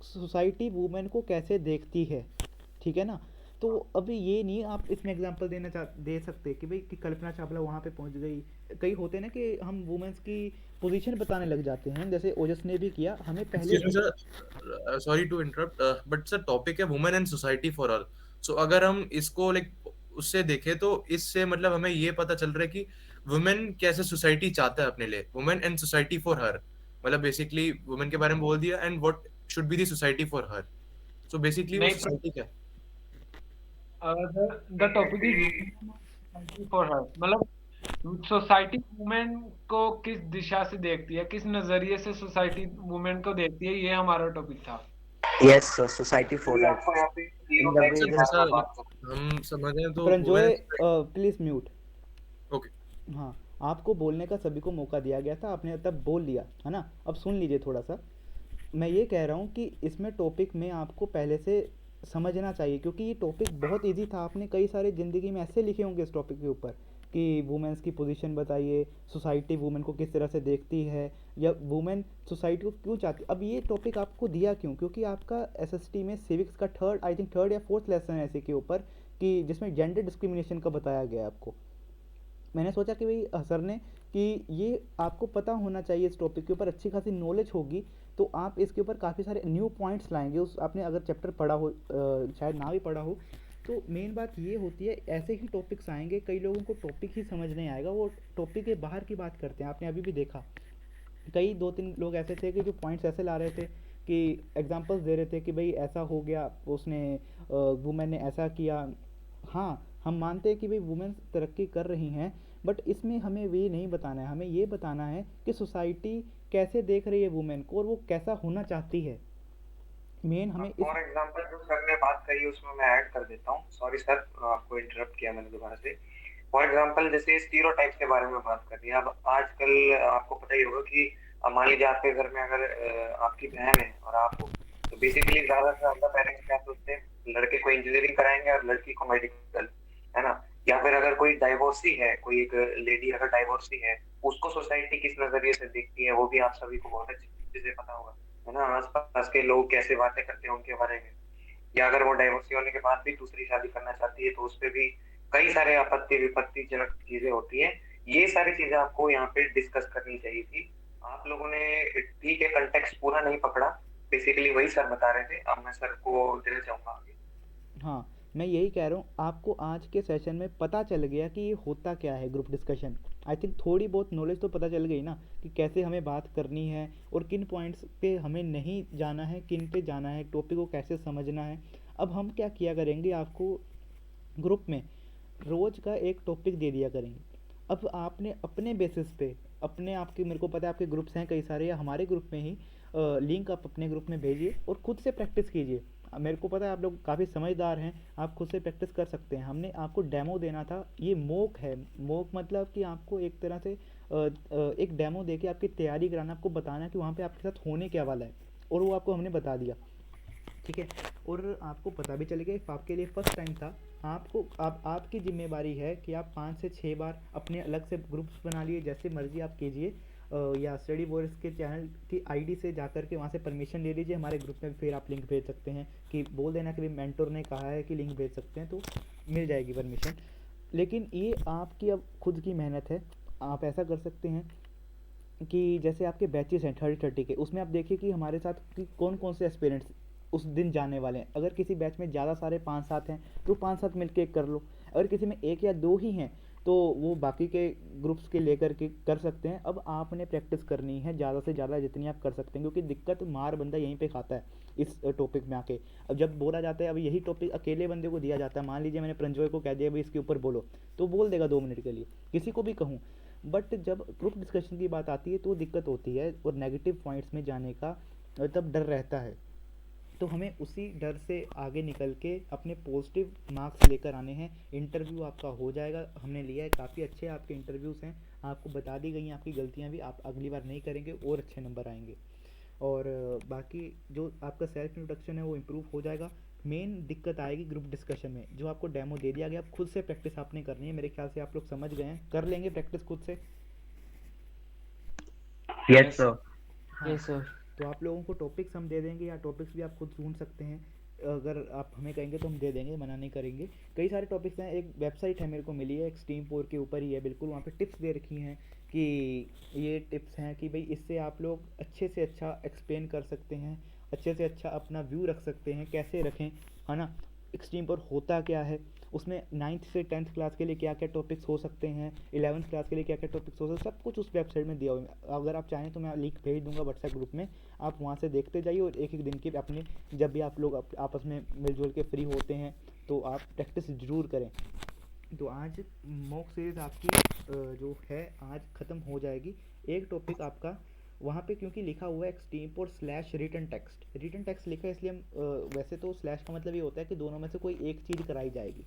सोसाइटी वुमेन को कैसे देखती है, ठीक है ना। तो अभी ये नहीं आप इसमें एग्जांपल दे सकते कि भाई कि कल्पना चावला वहाँ पे पहुँच गई। कई होते हैं ना कि हम वुमेन्स की पोजीशन बताने लग जाते हैं, जैसे ओजस ने भी किया। हमें पहले sorry to interrupt, but sir topic है women and society for all. So अगर हम इसको लाइक उससे देखें तो इससे मतलब हमें ये पता चल रहा है कि वुमेन कैसे सोसाइटी चाहता है अपने लिए। Women and society for her मतलब बेसिकली वुमेन के बारे में बोल दिया and what should be the society for her. So basically वो सोसाइटी क्या the topic is society for her, मतलब सोसाइटी वुमेन को किस दिशा से देखती है, किस नजरिए से सोसाइटी वुमेन को देखती है, ये हमारा टॉपिक था। Yes, sir. Society for her. आपको यहाँ पे In the way sir that जैसा हम समझें तो प्रंजोय प्लीज म्यूट। ओके, हाँ, आपको बोलने का सभी को मौका दिया गया था, आपने तब बोल लिया है ना। अब सुन लीजिए थोड़ा सा। मैं ये कह रहा हूँ कि इसमें टॉपिक में आपको पहले से समझना चाहिए, क्योंकि ये टॉपिक बहुत इजी था। आपने कई सारे ज़िंदगी में ऐसे लिखे होंगे इस टॉपिक के ऊपर कि वुमेन्स की पोजीशन बताइए, सोसाइटी वुमेन को किस तरह से देखती है, या वुमेन सोसाइटी को क्यों चाहती है। अब ये टॉपिक आपको दिया क्यों, क्योंकि आपका एसएसटी में सिविक्स का थर्ड या फोर्थ लेसन है ऐसे के ऊपर कि जिसमें जेंडर डिस्क्रिमिनेशन का बताया गया है आपको। मैंने सोचा कि भाई सर ने कि ये आपको पता होना चाहिए, इस टॉपिक के ऊपर अच्छी खासी नॉलेज होगी तो आप इसके ऊपर काफ़ी सारे न्यू पॉइंट्स लाएंगे। उस आपने अगर चैप्टर पढ़ा हो, शायद ना भी पढ़ा हो, तो मेन बात ये होती है ऐसे ही टॉपिक्स आएंगे। कई लोगों को टॉपिक ही समझ नहीं आएगा, वो टॉपिक के बाहर की बात करते हैं। आपने अभी भी देखा कई 2-3 लोग ऐसे थे कि जो पॉइंट्स ऐसे ला रहे थे कि एग्जांपल्स दे रहे थे कि भाई ऐसा हो गया, उसने वुमेन ने ऐसा किया। हाँ, हम मानते हैं कि भाई वुमेन तरक्की कर रही हैं, बट इसमें हमें ये नहीं बताना है, हमें ये बताना है कि सोसाइटी कैसे देख रही है वुमेन को और वो कैसा होना चाहती है। मेन हमें इस फॉर एग्जांपल जो सर ने बात कही उसमें मैं ऐड कर देता हूँ, सॉरी सर आपको इंटरप्ट किया मैंने दोबारा से। फॉर एग्जांपल जैसे स्टीरियोटाइप्स के बारे में बात कर रही है, अब आजकल आपको पता ही होगा कि मान लीजिए आपके घर में अगर आपकी बहन है और आप हो, तो बेसिकली ज्यादा से ज्यादा पेरेंट्स क्या सोचते हैं, लड़के को इंजीनियरिंग कराएंगे और लड़की को मेडिकल, है ना। या फिर अगर कोई डाइवोर्सी है, कोई एक लेडी अगर डाइवोर्सी है, उसको सोसाइटी किस नजरिए से देखती है वो भी आप सभी को बहुत अच्छे से पता होगा, है ना। आसपास के लोग कैसे बातें करते हैं उनके बारे में। या अगर वो डाइवोर्सी होने के बाद भी दूसरी शादी करना चाहती है तो उस पे भी कई सारे आपत्ति विपत्तिजनक चीजें होती हैं। ये सारी चीजें आपको यहाँ पे डिस्कस करनी चाहिए थी। आप लोगों ने ठीक है कंटेक्स्ट पूरा नहीं पकड़ा, बेसिकली वही सर बता रहे थे, अब मैं सर को देना चाहूंगा आगे। हाँ, मैं यही कह रहा हूँ, आपको आज के सेशन में पता चल गया कि ये होता क्या है ग्रुप डिस्कशन। आई थिंक थोड़ी बहुत नॉलेज तो पता चल गई ना कि कैसे हमें बात करनी है और किन पॉइंट्स पे हमें नहीं जाना है, किन पे जाना है, टॉपिक को कैसे समझना है। अब हम क्या किया करेंगे, आपको ग्रुप में रोज़ का एक टॉपिक दे दिया करेंगे। अब आपने अपने बेसिस पे अपने आपके, मेरे को पता है आपके ग्रुप्स हैं कई सारे, या हमारे ग्रुप में ही लिंक आप अपने ग्रुप में भेजिए और खुद से प्रैक्टिस कीजिए। मेरे को पता है आप लोग काफ़ी समझदार हैं, आप खुद से प्रैक्टिस कर सकते हैं। हमने आपको डेमो देना था, ये मॉक है। मॉक मतलब कि आपको एक तरह से एक डेमो दे के आपकी तैयारी कराना, आपको बताना कि वहाँ पे आपके साथ होने क्या वाला है, और वो आपको हमने बता दिया, ठीक है। और आपको पता भी चल गया, आपके लिए फर्स्ट टाइम था। आपको आपकी जिम्मेवारी है कि आप 5 से 6 बार अपने अलग से ग्रुप्स बना लिए, जैसे मर्जी आप कीजिए, या स्टडी वॉरियर्स के चैनल की आईडी से जाकर के वहाँ से परमिशन ले लीजिए हमारे ग्रुप में, फिर आप लिंक भेज सकते हैं कि बोल देना कि मेंटोर ने कहा है कि लिंक भेज सकते हैं, तो मिल जाएगी परमिशन। लेकिन ये आपकी अब खुद की मेहनत है। आप ऐसा कर सकते हैं कि जैसे आपके बैचेस हैं 30 के, उसमें आप देखिए कि हमारे साथ कि कौन कौन से एस्पिरेंट्स उस दिन जाने वाले हैं। अगर किसी बैच में ज़्यादा सारे 5-7 हैं तो 5-7 मिलके एक कर लो। अगर किसी में 1 या 2 ही हैं तो वो बाकी के ग्रुप्स के लेकर के कर सकते हैं। अब आपने प्रैक्टिस करनी है ज़्यादा से ज़्यादा जितनी आप कर सकते हैं, क्योंकि दिक्कत मार बंदा यहीं पे खाता है इस टॉपिक में आके। अब जब बोला जाता है, अब यही टॉपिक अकेले बंदे को दिया जाता है, मान लीजिए मैंने प्रंजोय को कह दिया भाई इसके ऊपर बोलो, तो बोल देगा 2 मिनट के लिए, किसी को भी कहूँ। बट जब ग्रुप डिस्कशन की बात आती है तो दिक्कत होती है, और नेगेटिव पॉइंट्स में जाने का तब डर रहता है। तो हमें उसी डर से आगे निकल के अपने पॉजिटिव मार्क्स लेकर आने हैं। इंटरव्यू आपका हो जाएगा, हमने लिया है, काफ़ी अच्छे आपके इंटरव्यूज़ हैं, आपको बता दी गई हैं आपकी गलतियां भी, आप अगली बार नहीं करेंगे और अच्छे नंबर आएंगे। और बाकी जो आपका सेल्फ इंट्रोडक्शन है वो इम्प्रूव हो जाएगा। मेन दिक्कत आएगी ग्रुप डिस्कशन में, जो आपको डेमो दे दिया गया, आप खुद से प्रैक्टिस आपने करनी है। मेरे ख्याल से आप लोग समझ गए हैं, कर लेंगे प्रैक्टिस खुद से। Yes, sir. हाँ, Yes, sir. तो आप लोगों को टॉपिक्स हम दे देंगे, या टॉपिक्स भी आप खुद ढूंढ सकते हैं। अगर आप हमें कहेंगे तो हम दे देंगे, मना नहीं करेंगे। कई सारे टॉपिक्स हैं, एक वेबसाइट है मेरे को मिली है, एक्सट्रीम4 के ऊपर ही है बिल्कुल, वहाँ पे टिप्स दे रखी हैं कि ये टिप्स हैं कि भाई इससे आप लोग अच्छे से अच्छा एक्सप्लेन कर सकते हैं, अच्छे से अच्छा अपना व्यू रख सकते हैं, कैसे रखें, है ना। एक्सट्रीम4 होता क्या है, उसमें 9th से 10th क्लास के लिए क्या क्या टॉपिक्स हो सकते हैं, 11th क्लास के लिए क्या क्या टॉपिक्स हो सकते हैं, सब कुछ उस वेबसाइट में दिया हुआ है। अगर आप चाहें तो मैं लिंक भेज दूंगा व्हाट्सएप ग्रुप में, आप वहाँ से देखते जाइए, और एक एक दिन की अपने, जब भी आप लोग आपस में मिलजुल के फ्री होते हैं तो आप प्रैक्टिस ज़रूर करें। तो आज मॉक सीरीज़ आपकी जो है आज ख़त्म हो जाएगी। एक टॉपिक आपका वहाँ पे क्योंकि लिखा हुआ है एक्सट्रीम4 रिटन टेक्स्ट लिखा है, इसलिए हम वैसे तो स्लैश का मतलब ये होता है कि दोनों में से कोई एक चीज़ कराई जाएगी,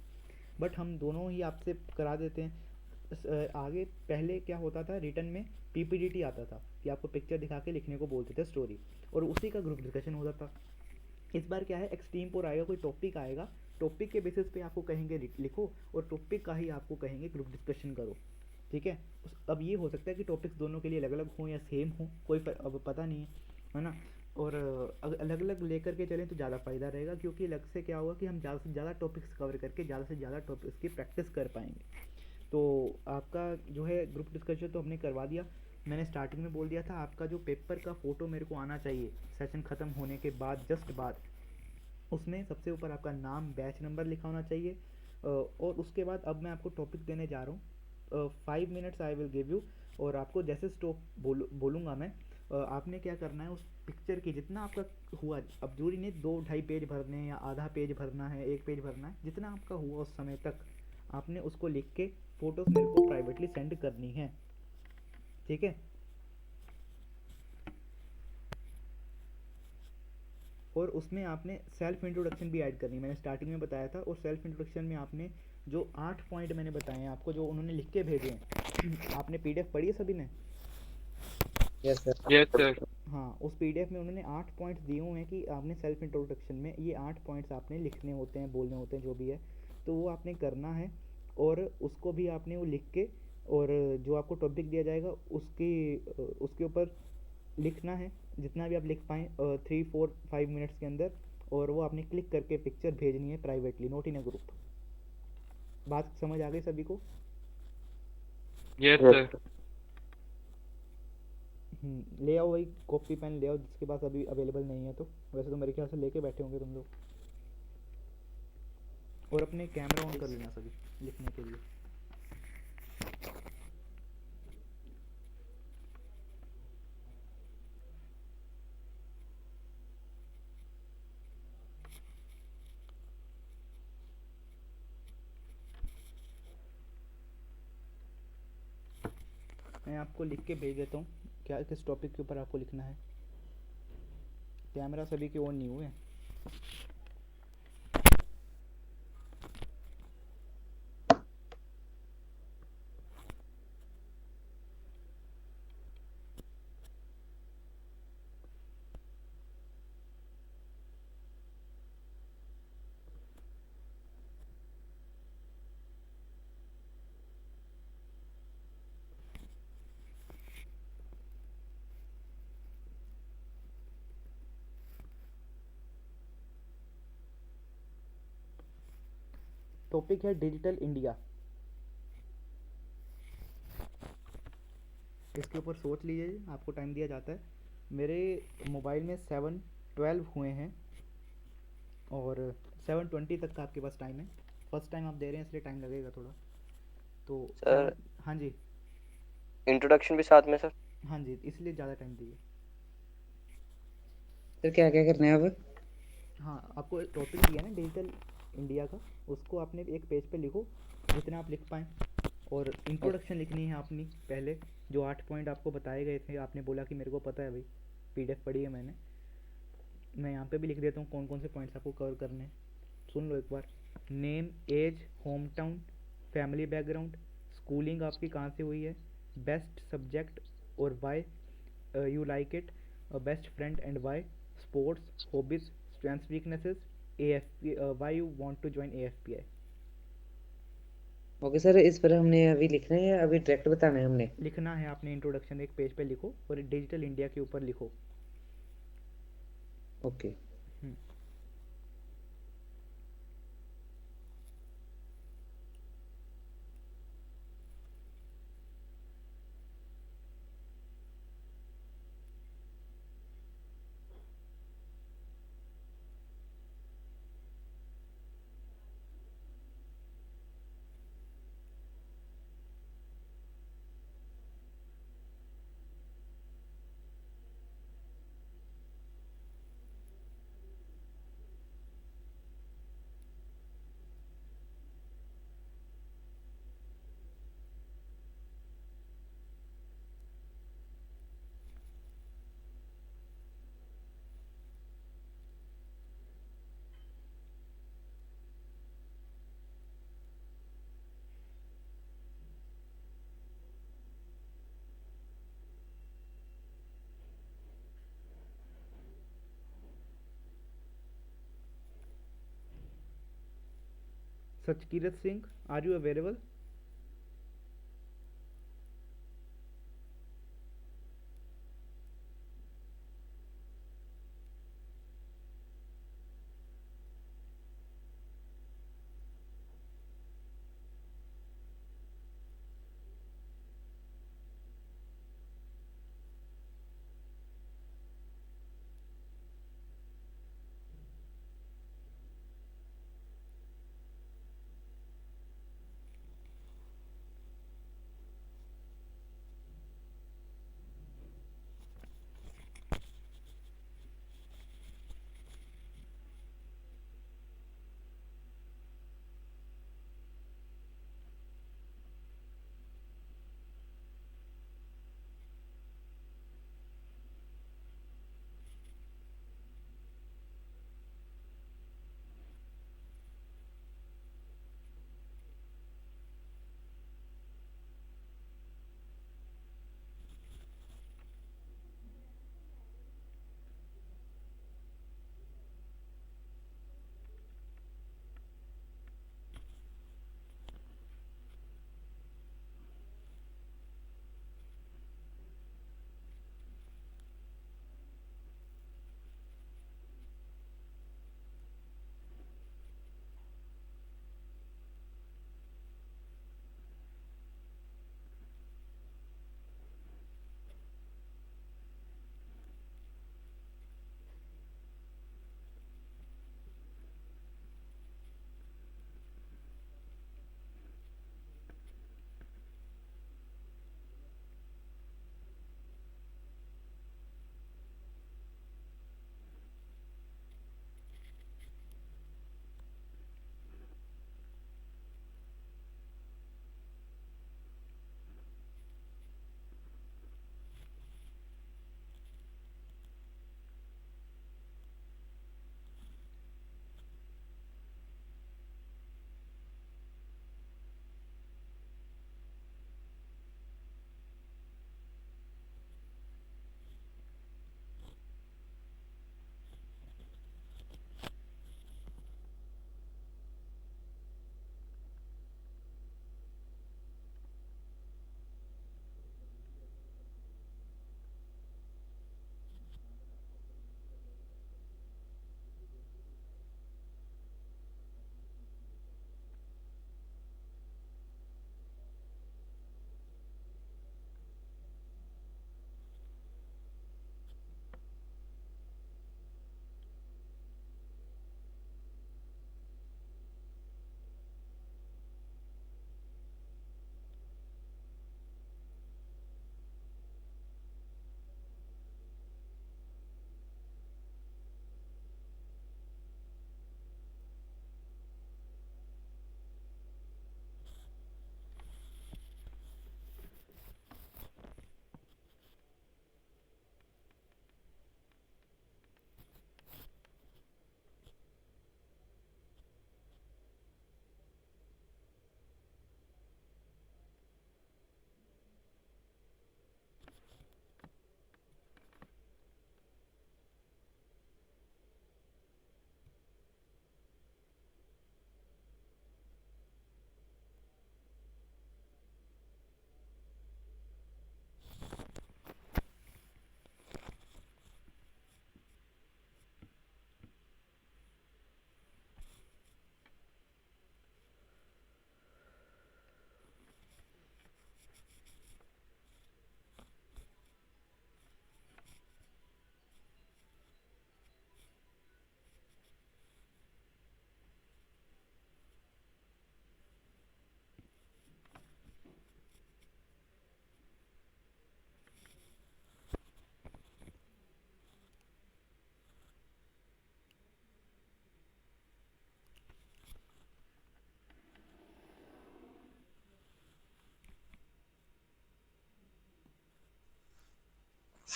बट हम दोनों ही आपसे करा देते हैं। आगे पहले क्या होता था, रिटन में पीपीडीटी आता था कि आपको पिक्चर दिखा के लिखने को बोलते थे स्टोरी, और उसी का ग्रुप डिस्कशन होता था। इस बार क्या है, एक्सट्रीम4 आएगा, कोई टॉपिक आएगा, टॉपिक के बेसिस पे आपको कहेंगे लिखो, और टॉपिक का ही आपको कहेंगे ग्रुप डिस्कशन करो, ठीक है। अब ये हो सकता है कि टॉपिक्स दोनों के लिए अलग अलग हों या सेम हों, कोई अब पता नहीं है ना। और अलग अलग लेकर के चलें तो ज़्यादा फ़ायदा रहेगा, क्योंकि अलग से क्या होगा कि हम ज़्यादा से ज़्यादा टॉपिक्स कवर करके ज़्यादा से ज़्यादा टॉपिक्स की प्रैक्टिस कर पाएंगे। तो आपका जो है ग्रुप डिस्कशन तो हमने करवा दिया। मैंने स्टार्टिंग में बोल दिया था, आपका जो पेपर का फ़ोटो मेरे को आना चाहिए सेशन ख़त्म होने के बाद, जस्ट बाद, उसमें सबसे ऊपर आपका नाम, बैच नंबर लिखा होना चाहिए। और उसके बाद अब मैं आपको टॉपिक देने जा रहा हूँ, 5 minutes I will give you, और आपको जैसे स्टॉप बोलूँगा मैं, आपने क्या करना है, उस पिक्चर की जितना आपका हुआ, अब जरूरी नहीं 2-2.5 पेज भरने हैं या आधा पेज भरना है, 1 पेज भरना है, जितना आपका हुआ उस समय तक आपने उसको लिख के फ़ोटोज़ मेरे को प्राइवेटली सेंड करनी है, ठीक है। और उसमें आपने सेल्फ इंट्रोडक्शन भी ऐड करनी है, मैंने स्टार्टिंग में बताया था। और सेल्फ इंट्रोडक्शन में आपने जो 8 पॉइंट मैंने बताए हैं आपको, जो उन्होंने लिख के भेजे हैं आपने पीडीएफ पढ़ी है सभी ने? Yes, sir. Yes, sir. हाँ, उस पीडीएफ में उन्होंने 8 पॉइंट्स दिए हुए हैं कि आपने सेल्फ इंट्रोडक्शन में ये 8 पॉइंट्स आपने लिखने होते हैं, बोलने होते हैं, जो भी है, तो वो आपने करना है। और उसको भी आपने वो लिख के, और जो आपको टॉपिक दिया जाएगा उसके ऊपर लिखना है, जितना भी आप लिख पाएँ 3-4-5 मिनट्स के अंदर, और वो आपने क्लिक करके पिक्चर भेजनी है privately, not in a group. बात समझ आ गई सभी को? Yes, sir. ले आओ वही कॉपी पेन ले आओ, जिसके पास अभी अवेलेबल नहीं है। तो वैसे तो मेरे ख्याल से लेके बैठे होंगे तुम लोग। और अपने कैमरा ऑन कर लेना सभी लिखने के लिए। मैं आपको लिख के भेज देता हूँ क्या किस टॉपिक के ऊपर आपको लिखना है। कैमरा सभी के ऑन नहीं हुए। टॉपिक है डिजिटल इंडिया। इसके ऊपर सोच लीजिए, आपको टाइम दिया जाता है। मेरे मोबाइल में 7:12 हुए हैं और 7:20 तक का आपके पास टाइम है। फर्स्ट टाइम आप दे रहे हैं इसलिए टाइम लगेगा थोड़ा। तो सर हाँ जी, इंट्रोडक्शन भी साथ में सर? हाँ जी, इसलिए ज़्यादा टाइम दिए। सर क्या क्या करना है अब? हाँ, आपको एक टॉपिक दिया ना डिजिटल इंडिया का, उसको आपने एक पेज पे लिखो जितना आप लिख पाएँ। और इंट्रोडक्शन लिखनी है अपनी पहले, जो 8 पॉइंट आपको बताए गए थे। आपने बोला कि मेरे को पता है भाई, पीडीएफ पढ़ी है मैंने। मैं यहाँ पे भी लिख देता हूँ कौन कौन से पॉइंट्स आपको कवर करने हैं। सुन लो एक बार। Name, age, home town, family background, schooling आपकी कहाँ से हुई है, बेस्ट सब्जेक्ट और why you like it, best friend and why, sports, hobbies, strengths, weaknesses, AFP, why you want to join AFPI। Okay sir, इस पर हमने अभी लिखना है या अभी डायरेक्ट बताना है हमने? लिखना है आपने, इंट्रोडक्शन एक पेज पे लिखो और डिजिटल इंडिया के ऊपर लिखो। Okay. Sachkirat Singh, are you available?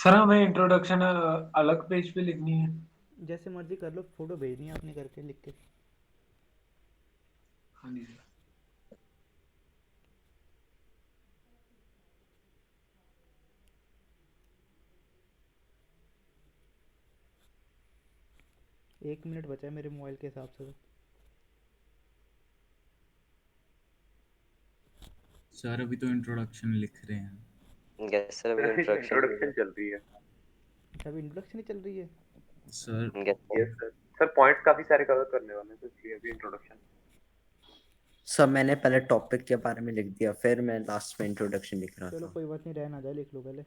Sir हमें इंट्रोडक्शन अलग पेज पे लिखनी है? जैसे मर्जी कर लो, फोटो भेजनी है आपने करके लिख के। हाँ जी सर। एक मिनट बचा है मेरे मोबाइल के हिसाब से तो। सर अभी तो इंट्रोडक्शन लिख रहे हैं। यस सर, अभी इंट्रोडक्शन इंट्रोडक्शन चल रही है। अच्छा, अभी इंट्रोडक्शन ही चल रही है। Sir yes sir, sir points काफी सारे कवर करने वाले हैं तो इसलिए अभी इंट्रोडक्शन। सर मैंने पहले टॉपिक के बारे में लिख दिया, फिर मैं लास्ट में इंट्रोडक्शन लिख रहा चलो था। कोई बात नहीं, रह ना जाए, लिख लो पहले।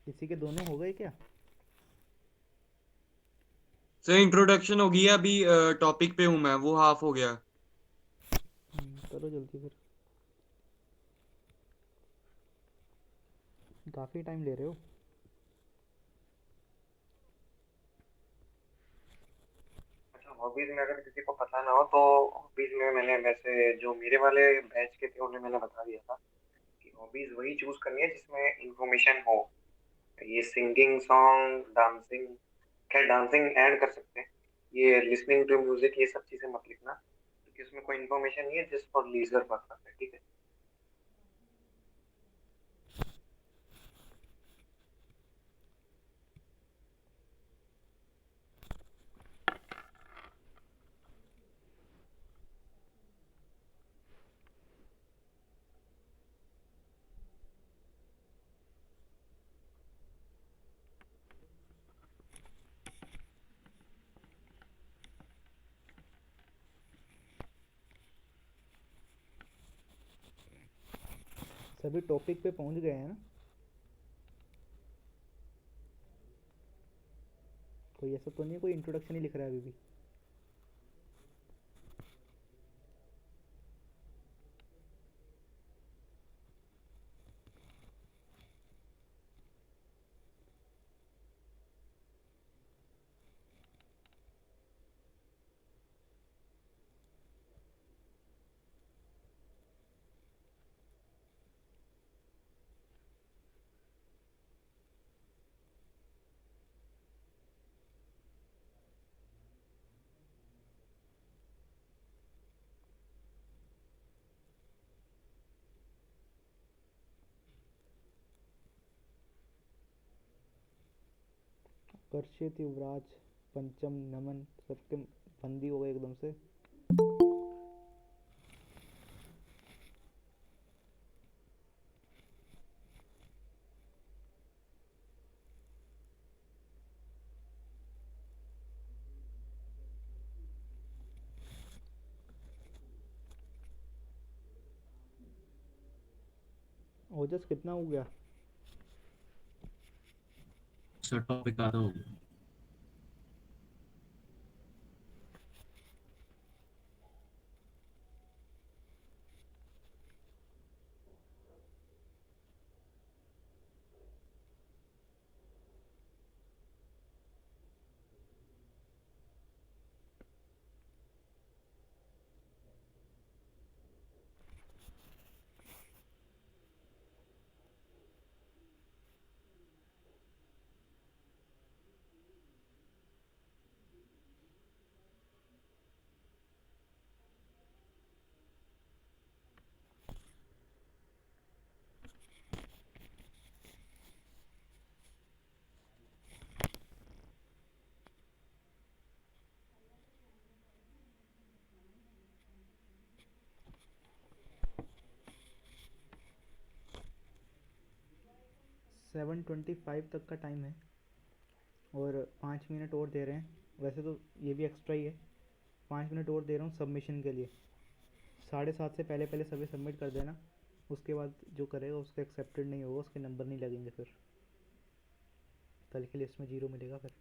किसी के दोनों हो गए क्या? सर इंट्रोडक्शन हो गई है, अभी टॉपिक पे हूँ मैं, वो हाफ हो गया। करो जल्दी फिर, काफ़ी टाइम ले रहे हो। अच्छा, हॉबीज में अगर किसी को पता ना हो तो हॉबीज में मैंने वैसे जो मेरे वाले बैच के थे उन्हें मैंने बता दिया था कि हॉबीज वही चूज करनी है जिसमें इंफॉर्मेशन हो। ये सिंगिंग, सॉन्ग, डांसिंग, खैर डांसिंग ऐड कर सकते हैं। ये लिसनिंग टू म्यूजिक, ये सब चीजें मत लिखना क्योंकि उसमें कोई इन्फॉर्मेशन नहीं है, जस्ट फॉर लीजर पर्पस है, ठीक है। सभी टॉपिक पे पहुंच गए हैं ना? कोई ऐसा तो नहीं है कोई इंट्रोडक्शन ही लिख रहा है अभी भी? कर्षित, युवराज, पंचम, नमन, सबके बंदी हो गए एकदम से। ओजस कितना हो गया? सर टॉपिक आधा हो गया। सेवन 25 तक का टाइम है और 5 मिनट और दे रहे हैं। वैसे तो ये भी एक्स्ट्रा ही है। 5 मिनट और दे रहा हूँ सबमिशन के लिए। 7:30 से पहले पहले सभी सबमिट कर देना। उसके बाद जो करेगा उसका एक्सेप्टेड नहीं होगा, उसके नंबर नहीं लगेंगे, फिर कल के लिस्ट में 0 मिलेगा फिर।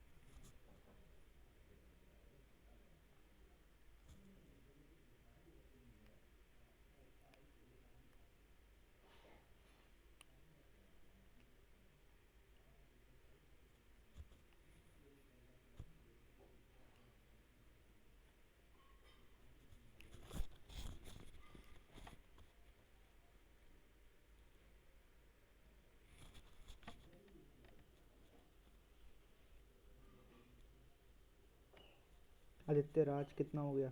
आदित्य राज कितना हो गया?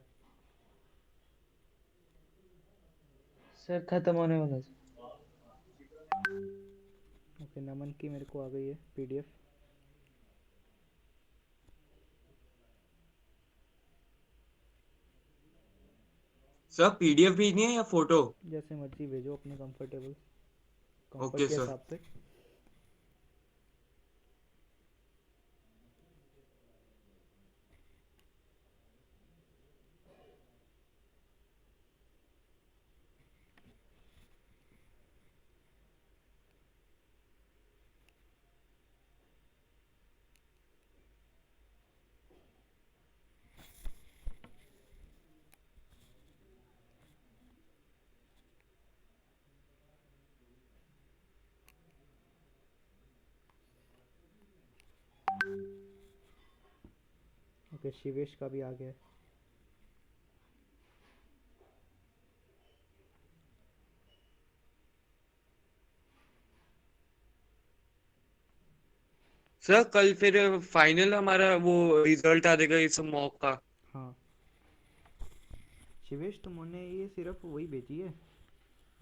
सर खत्म होने वाला है। ओके, नमन की मेरे को आ गई है पीडीएफ। सर पीडीएफ भेजनी है या फोटो? जैसे मर्जी भेजो, अपने कंफर्ट ओके के सर। हिसाब से। ओके, शिवेश का भी आ गया है। सर कल फिर फाइनल हमारा वो रिजल्ट आ जाएगा इस मॉक का। हाँ शिवेश, तुमने ये सिर्फ वही भेजी है,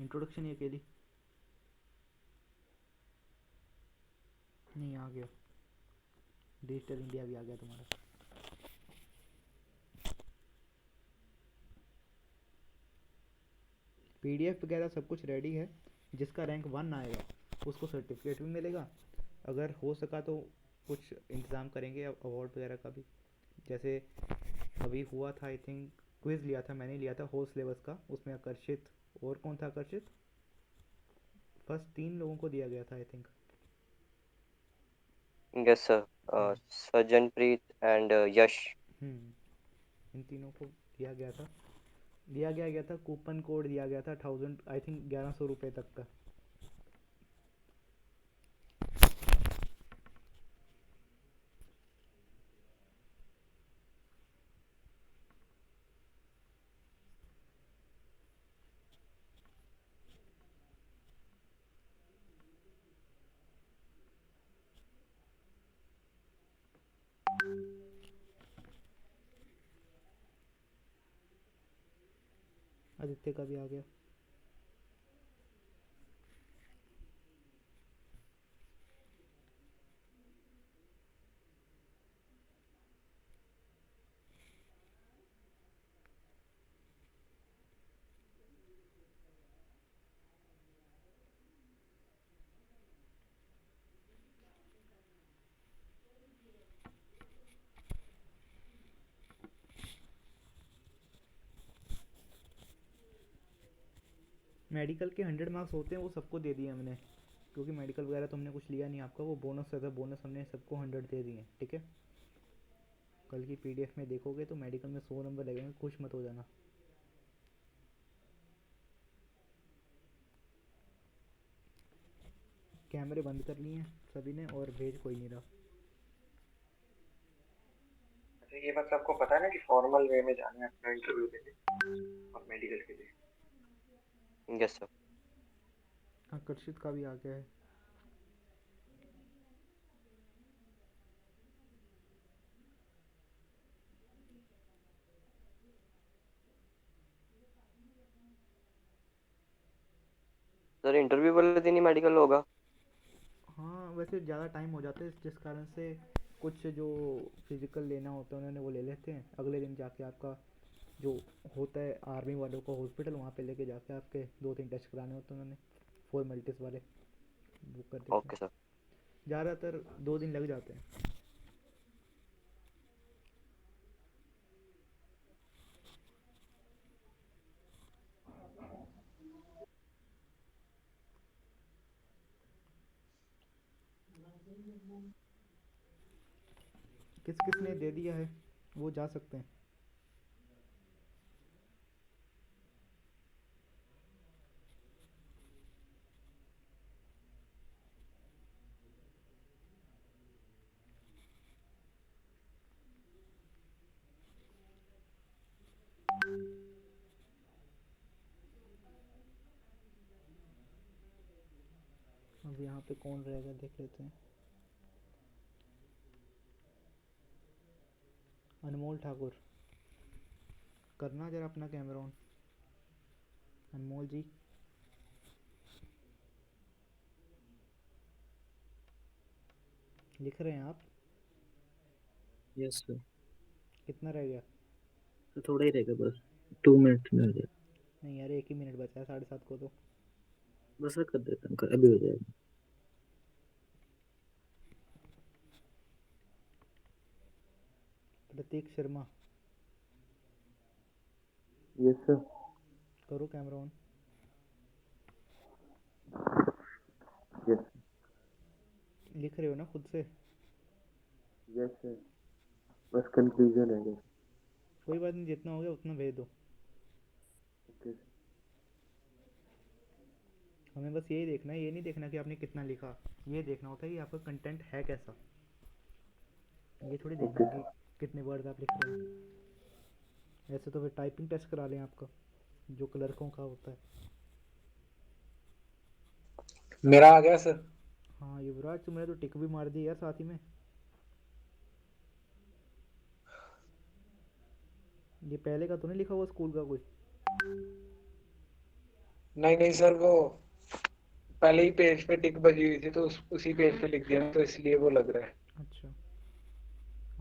इंट्रोडक्शन ही अकेली? नहीं, आ गया, डिजिटल इंडिया भी आ गया तुम्हारा। पीडीएफ वगैरह सब कुछ रेडी है। जिसका रैंक 1 आएगा उसको सर्टिफिकेट भी मिलेगा। अगर हो सका तो कुछ इंतज़ाम करेंगे अवार्ड वगैरह का भी। जैसे अभी हुआ था, आई थिंक क्विज़ लिया था, मैंने लिया था होल सिलेबस का, उसमें आकर्षित और कौन था आकर्षित, फर्स्ट 3 लोगों को दिया गया था I think. Yes sir, Sajjanpreet and Yash. इन तीनों को दिया गया था कूपन कोड दिया गया था 1000, आई थिंक 1100 रुपये तक का। आदित्य का भी आ गया। मेडिकल के 100 मार्क्स होते हैं, वो सबको दे दिए हमने, क्योंकि मेडिकल वगैरह तो हमने कुछ लिया नहीं आपका, वो बोनस था, बोनस हमने सबको 100 दे दिए, ठीक है। कल की पीडीएफ में देखोगे तो मेडिकल में 100 नंबर लगेंगे, खुश मत हो जाना। कैमरे बंद कर लिए हैं सभी ने और भेज कोई नहीं रहा। अच्छा, ये बात आपको पता है ना कि फॉर्मल वे में जाना है अपना इंटरव्यू देने और मेडिकल के लिए। Yes sir. आकर्षित का भी आ गया है। सर इंटरव्यू वाले दिन ही मेडिकल होगा? हाँ वैसे ज़्यादा टाइम हो जाता है, जिस कारण से कुछ जो फिजिकल लेना होता है उन्होंने वो ले लेते हैं। अगले दिन जाके आपका जो होता है आर्मी वालों को हॉस्पिटल, वहाँ पे लेके जाके आपके 2-3 टेस्ट कराने होते हैं उन्होंने, फॉर्मेलिटीज़ वाले वो कर देते हैं। Okay sir. ज़्यादातर 2 दिन लग जाते हैं। किस किस ने दे दिया है वो जा सकते हैं। अब यहाँ पे कौन रहेगा देख लेते हैं। अनमोल ठाकुर, करना जरा अपना कैमरा ऑन। अनमोल जी लिख रहे हैं आप? Yes sir. कितना रह गया? तो थोड़ा ही रहेगा बस, 2 मिनट में हो जाएगा। नहीं यार 1 ही मिनट बचा है 7:30 को तो। बस कर देता हूँ, अभी हो जाएगा। प्रतीक शर्मा Yes, sir. करो कैमरा ऑन। Yes. लिख रहे हो ना खुद से? Yes, sir. बस कंफ्यूजन है बस। कोई बात नहीं, जितना हो गया उतना भेज दो। Okay. हमें बस यही देखना है, ये नहीं देखना कि आपने कितना लिखा, ये देखना होता है कि आपका कंटेंट है कैसा। ये थोड़ी देखना है कि कितने वर्ड आप लिख रहे हैं। ऐसे तो फिर टाइपिंग टेस्ट करा लें आपका, जो क्लर्कों का होता है। मेरा आ गया सर। हाँ युवराज, तुमने तो टिक भी मार दी यार साथ ही में। ये पहले का तो नहीं लिखा हुआ स्कूल का कोई? नहीं नहीं सर, वो पहले ही पेज पे टिक बजी हुई थी तो उसी पेज पे लिख दिया, तो इसलिए वो लग रहा है। अच्छा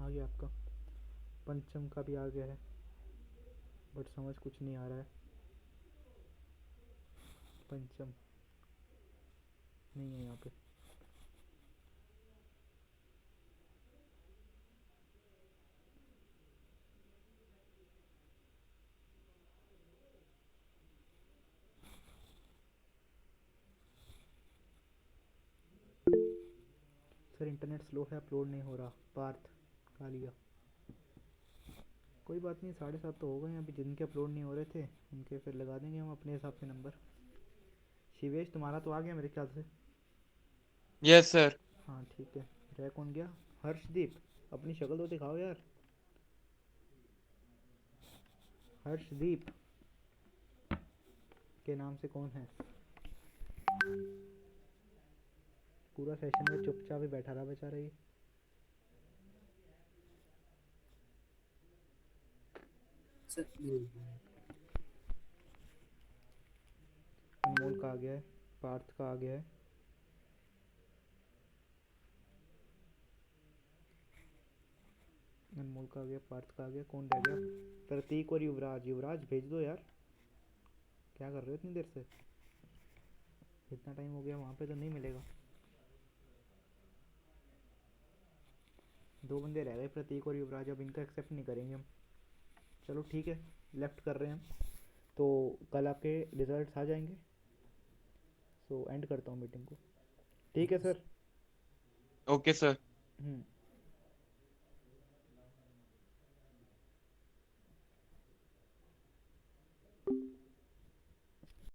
आ गया आपका। पंचम का भी आ गया है, बट समझ कुछ नहीं आ रहा है। पंचम नहीं है यहाँ पे। सर इंटरनेट स्लो है, अपलोड नहीं हो रहा। पार्थ कालिया, कोई बात नहीं, 7:30 तो हो गए हैं अभी। जिनके अपलोड नहीं हो रहे थे उनके फिर लगा देंगे हम अपने हिसाब से नंबर। शिवेश तुम्हारा तो आ गया मेरे ख्याल से। Yes sir. हाँ ठीक है। रह कौन गया? हर्षदीप, अपनी शक्ल तो दिखाओ यार। हर्षदीप के नाम से कौन है? पूरा सेशन में चुपचाप ही बैठा रहा बेचारा ये। अनमोल का आ गया है, पार्थ का आ गया है। अनमोल का आ गया, पार्थ का आ गया। कौन रह गया? प्रतीक और युवराज। युवराज भेज दो यार, क्या कर रहे हो इतनी देर से? इतना टाइम हो गया, वहाँ पे तो नहीं मिलेगा। 2 बंदे रह गए, प्रतीक और युवराज। अब इनका एक्सेप्ट नहीं करेंगे हम। चलो ठीक है, लेफ्ट कर रहे हैं हम। तो कल आपके रिजल्ट्स आ जाएंगे। सो एंड करता हूँ मीटिंग को। ठीक है सर। Okay sir.